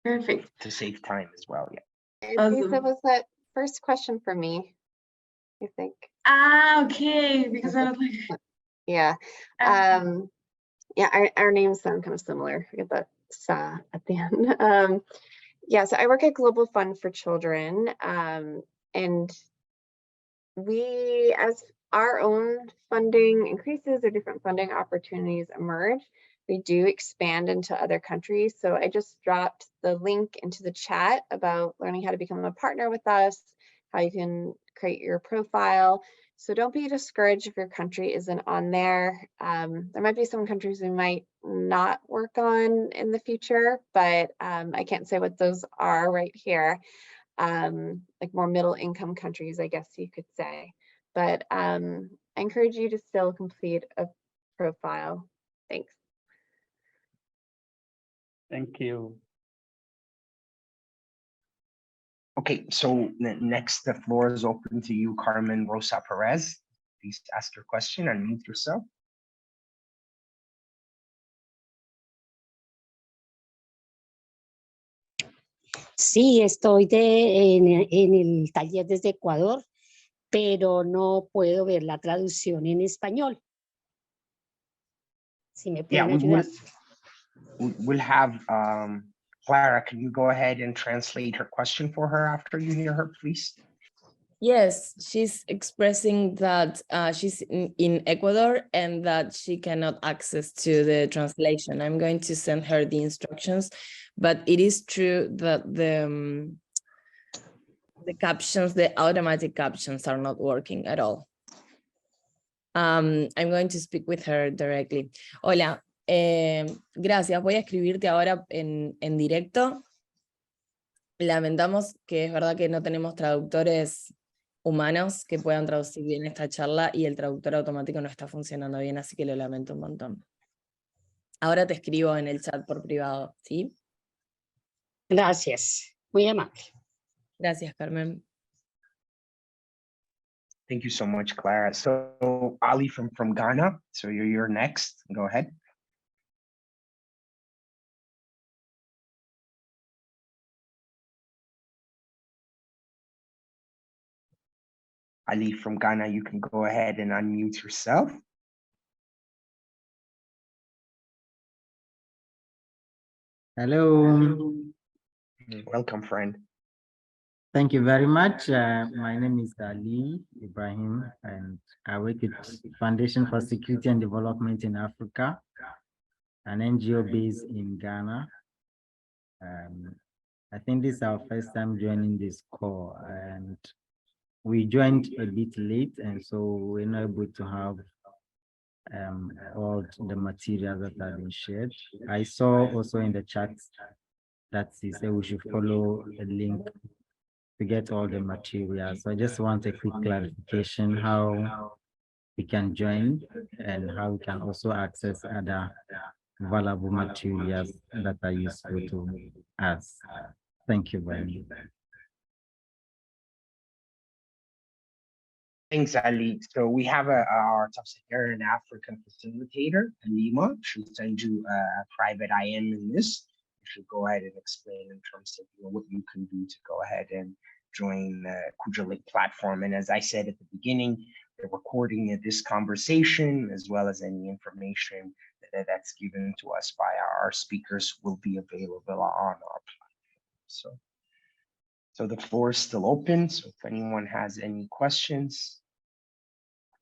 D: Perfect.
A: To save time as well. Yeah.
E: Lisa, was that first question for me? I think.
D: Ah, okay. Because I was like,
E: Yeah. Yeah, our names sound kind of similar. We get that sa at the end. Yeah, so I work at Global Fund for Children, and we, as our own funding increases or different funding opportunities emerge, we do expand into other countries. So I just dropped the link into the chat about learning how to become a partner with us, how you can create your profile. So don't be discouraged if your country isn't on there. There might be some countries we might not work on in the future, but I can't say what those are right here. Like more middle income countries, I guess you could say. But I encourage you to still complete a profile. Thanks.
G: Thank you.
A: Okay, so next, the floor is open to you, Carmen Rosa Perez. Please ask your question, unmute yourself.
H: Sí, estoy en el taller desde Ecuador, pero no puedo ver la traducción en español. Si me pueden ayudar.
A: We'll have Clara, can you go ahead and translate her question for her after you hear her, please?
I: Yes, she's expressing that she's in Ecuador and that she cannot access to the translation. I'm going to send her the instructions, but it is true that the captions, the automatic captions are not working at all. I'm going to speak with her directly. Hola, gracias. Voy a escribirte ahora en directo. Lamentamos que es verdad que no tenemos traductores humanos que puedan traducir bien esta charla y el traductor automático no está funcionando bien, así que lo lamento un montón. Ahora te escribo en el chat por privado, ¿sí?
H: Gracias, muy amable.
I: Gracias, Carmen.
A: Thank you so much, Clara. So Ali from Ghana, so you're next. Go ahead. Ali from Ghana, you can go ahead and unmute yourself.
J: Hello.
A: Welcome, friend.
J: Thank you very much. My name is Ali Ibrahim, and I work at Foundation for Security and Development in Africa, an NGO based in Ghana. I think this is our first time joining this call, and we joined a bit late, and so we're not able to have all the materials that have been shared. I saw also in the chat that he said we should follow a link to get all the materials. So I just want a quick clarification how we can join and how we can also access other valuable materials that are useful to us. Thank you very much.
A: Thanks, Ali. So we have our Sub-Saharan African facilitator, Halima. She'll send you a private IM in this. You should go ahead and explain in terms of what you can do to go ahead and join the Kuja Lake platform. And as I said at the beginning, the recording of this conversation, as well as any information that's given to us by our speakers, will be available on our platform. So the floor is still open. So if anyone has any questions,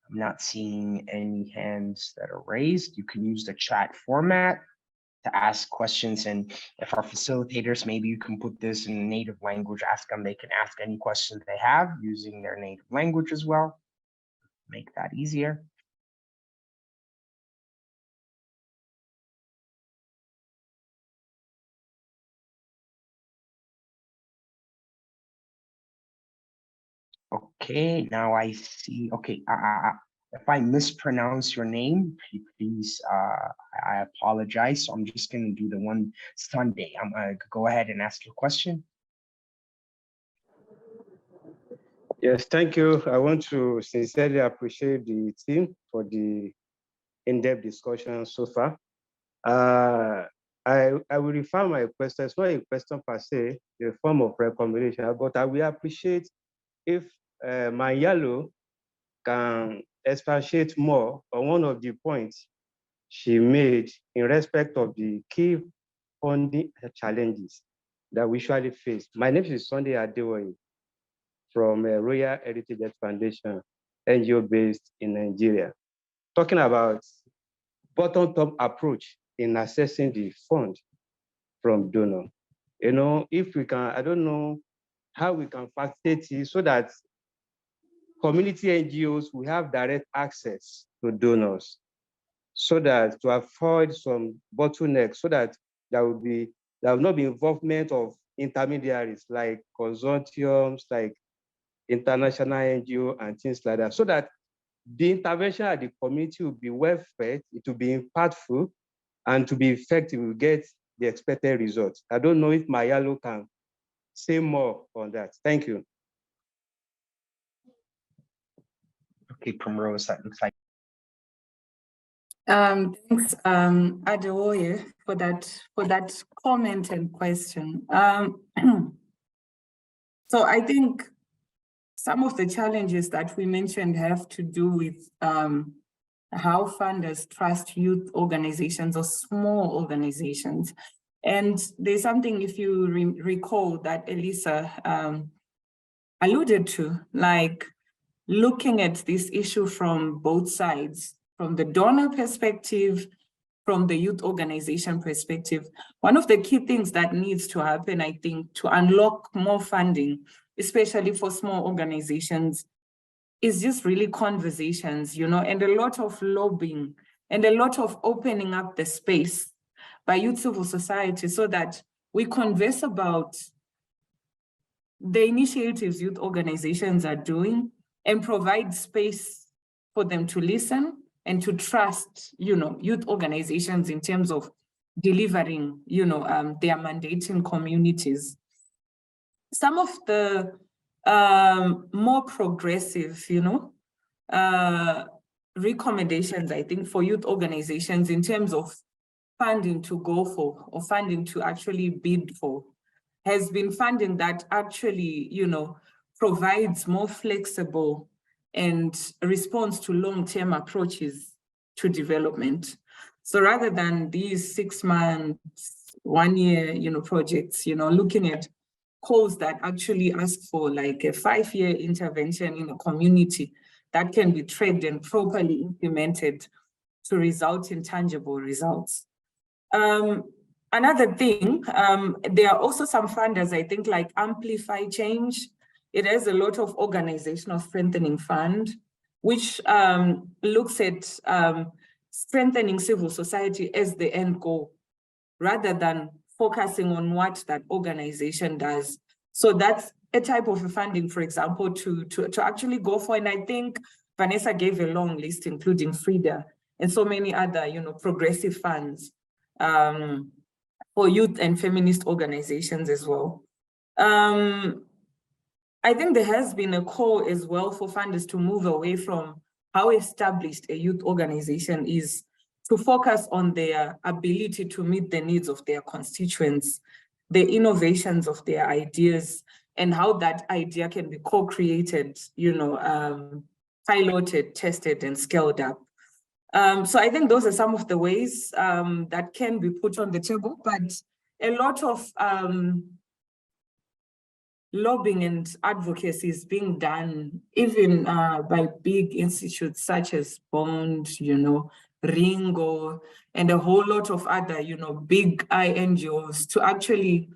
A: I'm not seeing any hands that are raised. You can use the chat format to ask questions. And if our facilitators, maybe you can put this in native language, ask them, they can ask any questions they have using their native language as well. Make that easier. Okay, now I see, okay, if I mispronounce your name, please, I apologize. So I'm just gonna do the one Sunday. I'm gonna go ahead and ask your question.
K: Yes, thank you. I want to sincerely appreciate the team for the in-depth discussion so far. I will refer my question. It's not a question per se, a form of recommendation, but I will appreciate if Mayalo can expatiate more on one of the points she made in respect of the key funding challenges that we usually face. My name is Sunday Adewoye from Royal Heritage Foundation, NGO based in Nigeria, talking about bottom-up approach in assessing the fund from donor. You know, if we can, I don't know how we can facilitate it so that community NGOs will have direct access to donors, so that to avoid some bottlenecks, so that there will not be involvement of intermediaries like consortiums, like international NGO and things like that, so that the intervention at the community will be well fed, it will be impactful, and to be effective, we'll get the expected results. I don't know if Mayalo can say more on that. Thank you.
A: Okay, Primrose, that looks like.
F: Thanks, Adewoye, for that comment and question. So I think some of the challenges that we mentioned have to do with how funders trust youth organizations or small organizations. And there's something, if you recall, that Elisa alluded to, like looking at this issue from both sides, from the donor perspective, from the youth organization perspective. One of the key things that needs to happen, I think, to unlock more funding, especially for small organizations, is just really conversations, you know, and a lot of lobbying and a lot of opening up the space by youth civil society so that we converse about the initiatives youth organizations are doing and provide space for them to listen and to trust, you know, youth organizations in terms of delivering, you know, their mandate in communities. Some of the more progressive, you know, recommendations, I think, for youth organizations in terms of funding to go for or funding to actually bid for has been funding that actually, you know, provides more flexible and response to long-term approaches to development. So rather than these 6 months, 1 year, you know, projects, you know, looking at calls that actually ask for like a 5-year intervention in a community that can be tracked and properly implemented to result in tangible results. Another thing, there are also some funders, I think, like Amplify Change. It has a lot of organizational strengthening fund, which looks at strengthening civil society as the end goal, rather than focusing on what that organization does. So that's a type of funding, for example, to actually go for. And I think Vanessa gave a long list, including FRIDA and so many other, you know, progressive funds for youth and feminist organizations as well. I think there has been a call as well for funders to move away from how established a youth organization is, to focus on their ability to meet the needs of their constituents, the innovations of their ideas, and how that idea can be co-created, you know, piloted, tested, and scaled up. So I think those are some of the ways that can be put on the table, but a lot of lobbying and advocacy is being done even by big institutes such as Bond, Ringo, and a whole lot of other, big NGOs to actually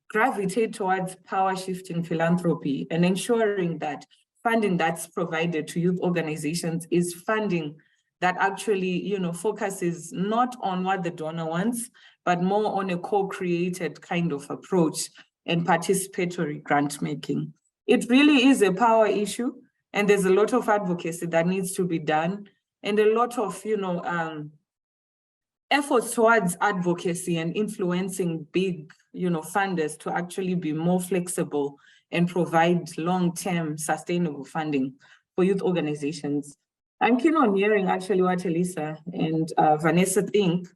F: gravitate towards power shifting philanthropy and ensuring that funding that's provided to youth organizations is funding that actually, focuses not on what the donor wants, but more on a co-created kind of approach and participatory grant making. It really is a power issue, and there's a lot of advocacy that needs to be done, and a lot of, efforts towards advocacy and influencing big, funders to actually be more flexible and provide long-term sustainable funding for youth organizations. I'm keen on hearing actually what Elisa and Vanessa think,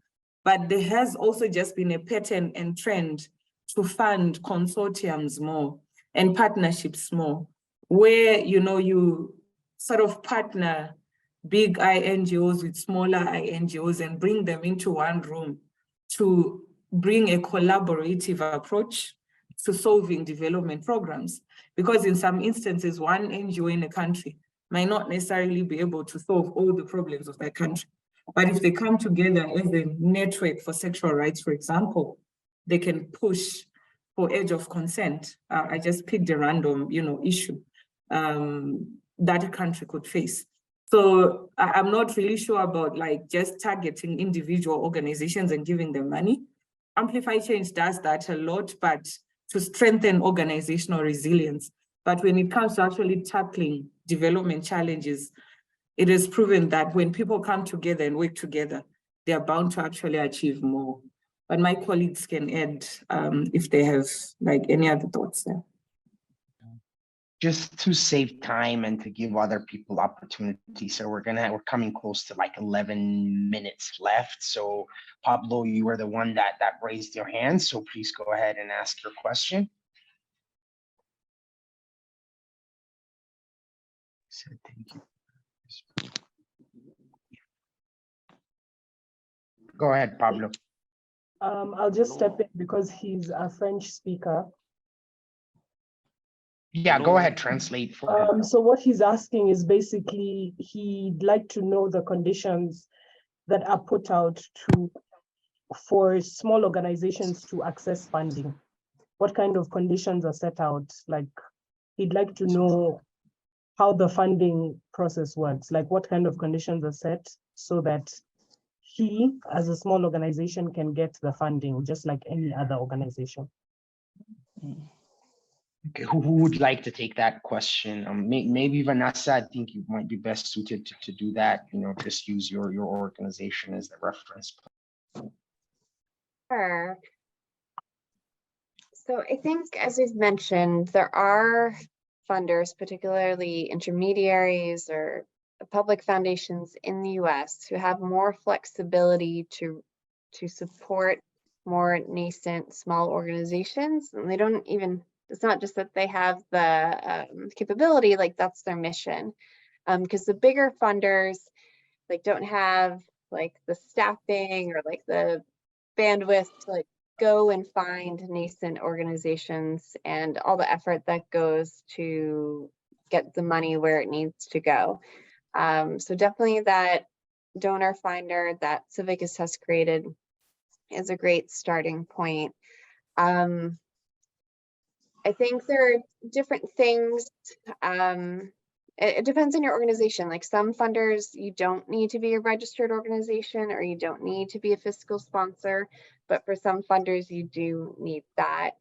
F: but there has also just been a pattern and trend to fund consortiums more and partnerships more, where, you sort of partner big NGOs with smaller NGOs and bring them into one room to bring a collaborative approach to solving development programs. Because in some instances, one NGO in a country might not necessarily be able to solve all the problems of that country. But if they come together as a network for sexual rights, for example, they can push for age of consent. I just picked a random, issue that a country could face. So I'm not really sure about just targeting individual organizations and giving them money. Amplify Change does that a lot, but to strengthen organizational resilience. But when it comes to actually tackling development challenges, it is proven that when people come together and work together, they are bound to actually achieve more. But my colleagues can add if they have any other thoughts there.
A: Just to save time and to give other people opportunity. So we're coming close to 11 minutes left. So Pablo, you were the one that raised your hand. So please go ahead and ask your question. So thank you. Go ahead, Pablo.
L: I'll just step in because he's a French speaker.
A: Yeah, go ahead, translate for him.
L: So what he's asking is basically he'd like to know the conditions that are put out for small organizations to access funding. What kind of conditions are set out? He'd like to know how the funding process works, what kind of conditions are set so that he, as a small organization, can get the funding just like any other organization.
A: Okay, who would like to take that question? Maybe Vanessa, I think you might be best suited to do that. Just use your organization as the reference.
E: Sure. So I think, as we've mentioned, there are funders, particularly intermediaries or public foundations in the US, who have more flexibility to support more nascent small organizations. And they don't even, it's not just that they have the capability, that's their mission. Because the bigger funders don't have the staffing or the bandwidth to go and find nascent organizations and all the effort that goes to get the money where it needs to go. So definitely that donor finder that Civicus has created is a great starting point. I think there are different things. It depends on your organization. Some funders, you don't need to be a registered organization or you don't need to be a fiscal sponsor, but for some funders, you do need that.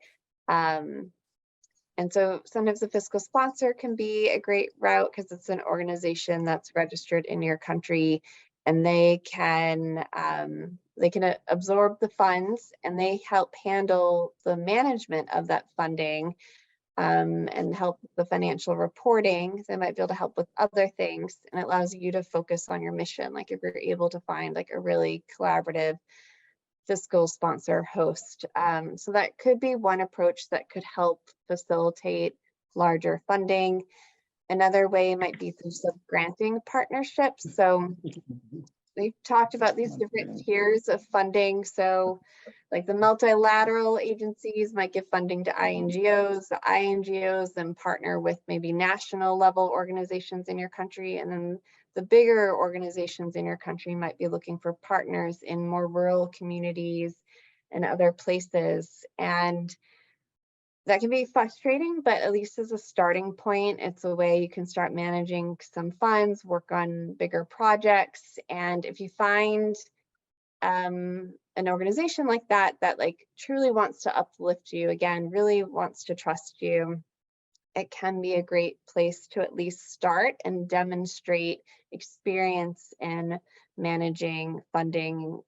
E: And so sometimes a fiscal sponsor can be a great route because it's an organization that's registered in your country, and they can absorb the funds and they help handle the management of that funding. And help with the financial reporting. They might be able to help with other things, and it allows you to focus on your mission. If you're able to find a really collaborative fiscal sponsor host. So that could be one approach that could help facilitate larger funding. Another way might be through some granting partnerships. So we've talked about these different tiers of funding. So like the multilateral agencies might give funding to INGOs. The INGOs then partner with maybe national level organizations in your country. And then the bigger organizations in your country might be looking for partners in more rural communities and other places. And that can be frustrating, but at least as a starting point, it's a way you can start managing some funds, work on bigger projects. And if you find an organization like that, that like truly wants to uplift you, again, really wants to trust you, it can be a great place to at least start and demonstrate experience in managing funding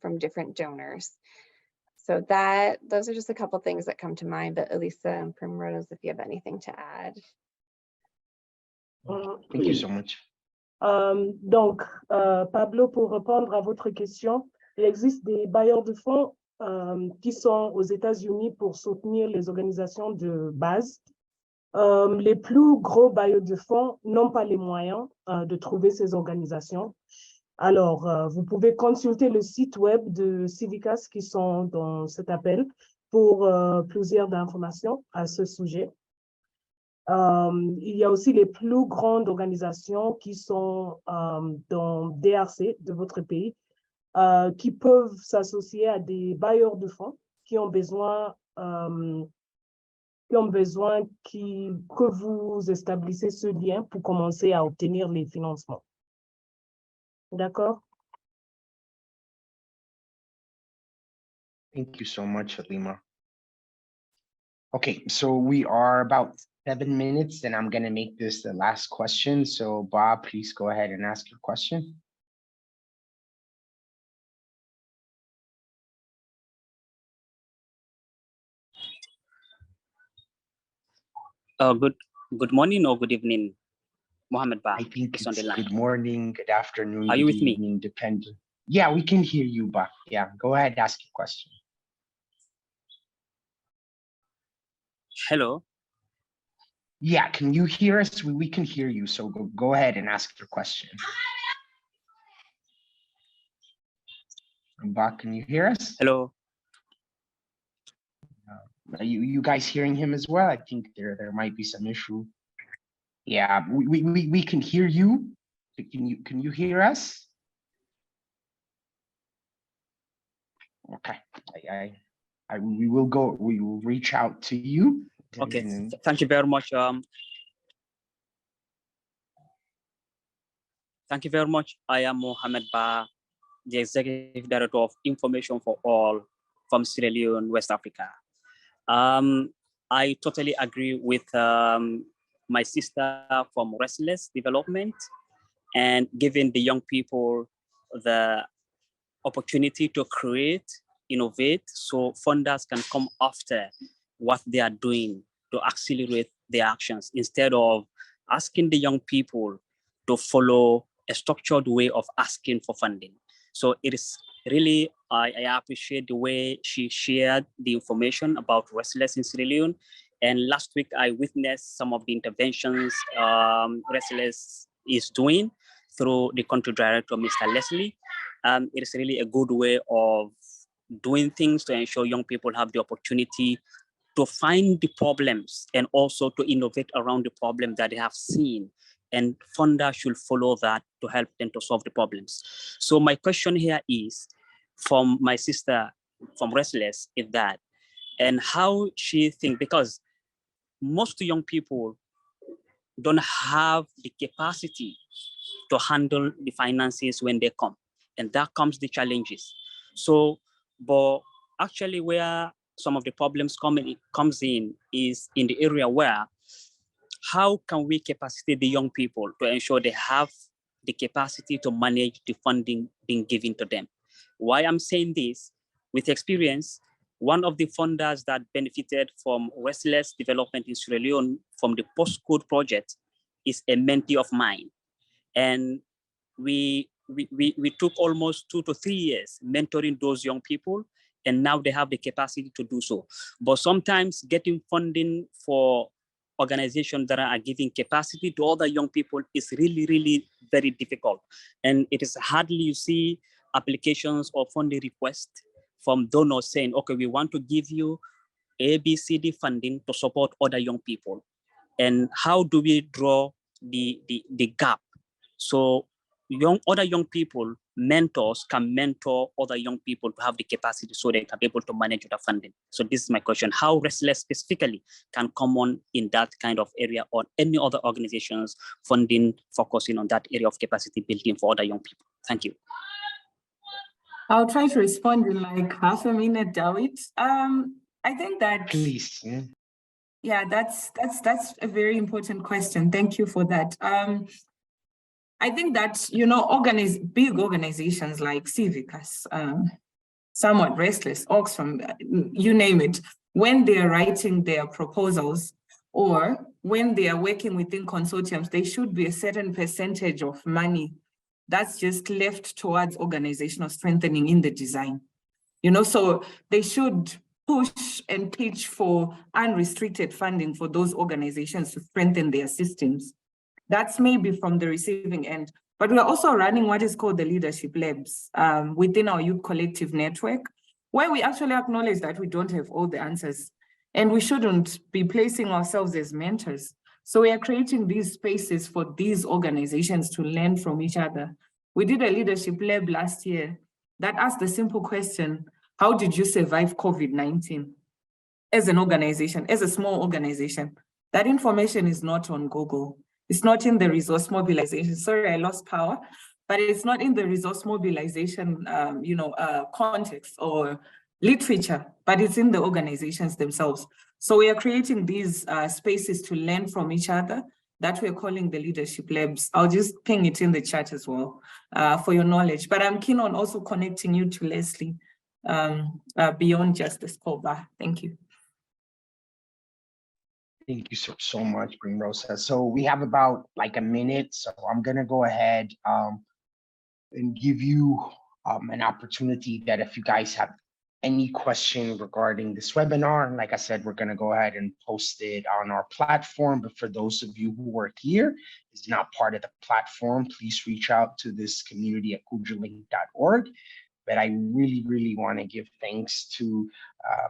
E: from different donors. So those are just a couple things that come to mind, but Elisa and Primrose, if you have anything to add.
A: Thank you so much.
L: Donc, Pablo, pour répondre à votre question, il existe des bailleurs de fonds qui sont aux États-Unis pour soutenir les organisations de base. Les plus gros bailleurs de fonds n'ont pas les moyens de trouver ces organisations. Alors, vous pouvez consulter le site web de Civicas qui sont dans cet appel pour plusieurs informations à ce sujet. Il y a aussi les plus grandes organisations qui sont dans DRC de votre pays qui peuvent s'associer à des bailleurs de fonds qui ont besoin que vous établissez ce lien pour commencer à obtenir les financements. D'accord?
A: Thank you so much, Halima. Okay, so we are about 7 minutes, and I'm going to make this the last question. So Bob, please go ahead and ask your question.
M: Good morning or good evening, Mohammed Ba.
A: I think
M: is on the line.
A: Good morning, good afternoon,
M: Are you
A: good
M: with me?
A: evening, depending. Yeah, we can hear you, Ba. Yeah, go ahead, ask your question.
M: Hello.
A: Yeah, can you hear us? We can hear you, so go ahead and ask your question. Ba, can you hear us?
M: Hello.
A: Are you guys hearing him as well? I think there might be some issue. Yeah, we can hear you. Can you hear us? Okay, we will reach out to you.
M: Okay, thank you very much. Thank you very much. I am Mohammed Ba, the Executive Director of Information for All from Sierra Leone, West Africa. I totally agree with my sister from Restless Development and giving the young people the opportunity to create, innovate, so funders can come after what they are doing to accelerate their actions instead of asking the young people to follow a structured way of asking for funding. So it is really, I appreciate the way she shared the information about Restless in Sierra Leone. And last week I witnessed some of the interventions Restless is doing through the country director, Mr. Leslie. It is really a good way of doing things to ensure young people have the opportunity to find the problems and also to innovate around the problem that they have seen. And funders should follow that to help them to solve the problems. So my question here is from my sister from Restless is that, and how she thinks, because most young people don't have the capacity to handle the finances when they come. And that comes the challenges. So, but actually where some of the problems comes in is in the area where how can we capacitate the young people to ensure they have the capacity to manage the funding being given to them? Why I'm saying this, with experience, one of the funders that benefited from Restless Development in Sierra Leone from the postcode project is a mentee of mine. And we took almost 2 to 3 years mentoring those young people, and now they have the capacity to do so. But sometimes getting funding for organizations that are giving capacity to other young people is really, really very difficult. And it is hardly you see applications or funding requests from donors saying, okay, we want to give you ABCD funding to support other young people. And how do we draw the gap? So other young people, mentors can mentor other young people to have the capacity so they can be able to manage the funding. So this is my question. How Restless specifically can come on in that kind of area, or any other organizations funding focusing on that area of capacity building for other young people? Thank you.
F: I'll try to respond in like half a minute, David. I think that
A: Please.
F: Yeah, that's a very important question. Thank you for that. I think that, you know, big organizations like Civicus, somewhat Restless, Oxfam, you name it, when they are writing their proposals or when they are working within consortiums, there should be a certain percentage of money that's just left towards organizational strengthening in the design. You know, so they should push and pitch for unrestricted funding for those organizations to strengthen their systems. That's maybe from the receiving end. But we're also running what is called the leadership labs within our youth collective network, where we actually acknowledge that we don't have all the answers and we shouldn't be placing ourselves as mentors. So we are creating these spaces for these organizations to learn from each other. We did a leadership lab last year that asked the simple question, how did you survive COVID-19 as an organization, as a small organization? That information is not on Google. It's not in the resource mobilization. Sorry, I lost power, but it's not in the resource mobilization, context or literature, but it's in the organizations themselves. So we are creating these spaces to learn from each other that we're calling the leadership labs. I'll just ping it in the chat as well for your knowledge, but I'm keen on also connecting you to Leslie beyond just the scope. Thank you.
A: Thank you so much, Primrosa. So we have about like a minute, so I'm gonna go ahead and give you an opportunity that if you guys have any question regarding this webinar, and like I said, we're gonna go ahead and post it on our platform. But for those of you who work here, is not part of the platform, please reach out to this community at kujulink.org. But I really, really want to give thanks to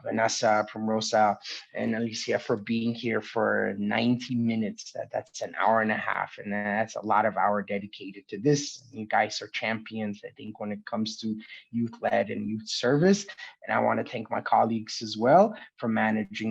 A: Vanessa, Primrosa, and Alicia for being here for 90 minutes. That's an hour and a half, and that's a lot of hour dedicated to this. You guys are champions, I think, when it comes to youth-led and youth service. And I want to thank my colleagues as well for managing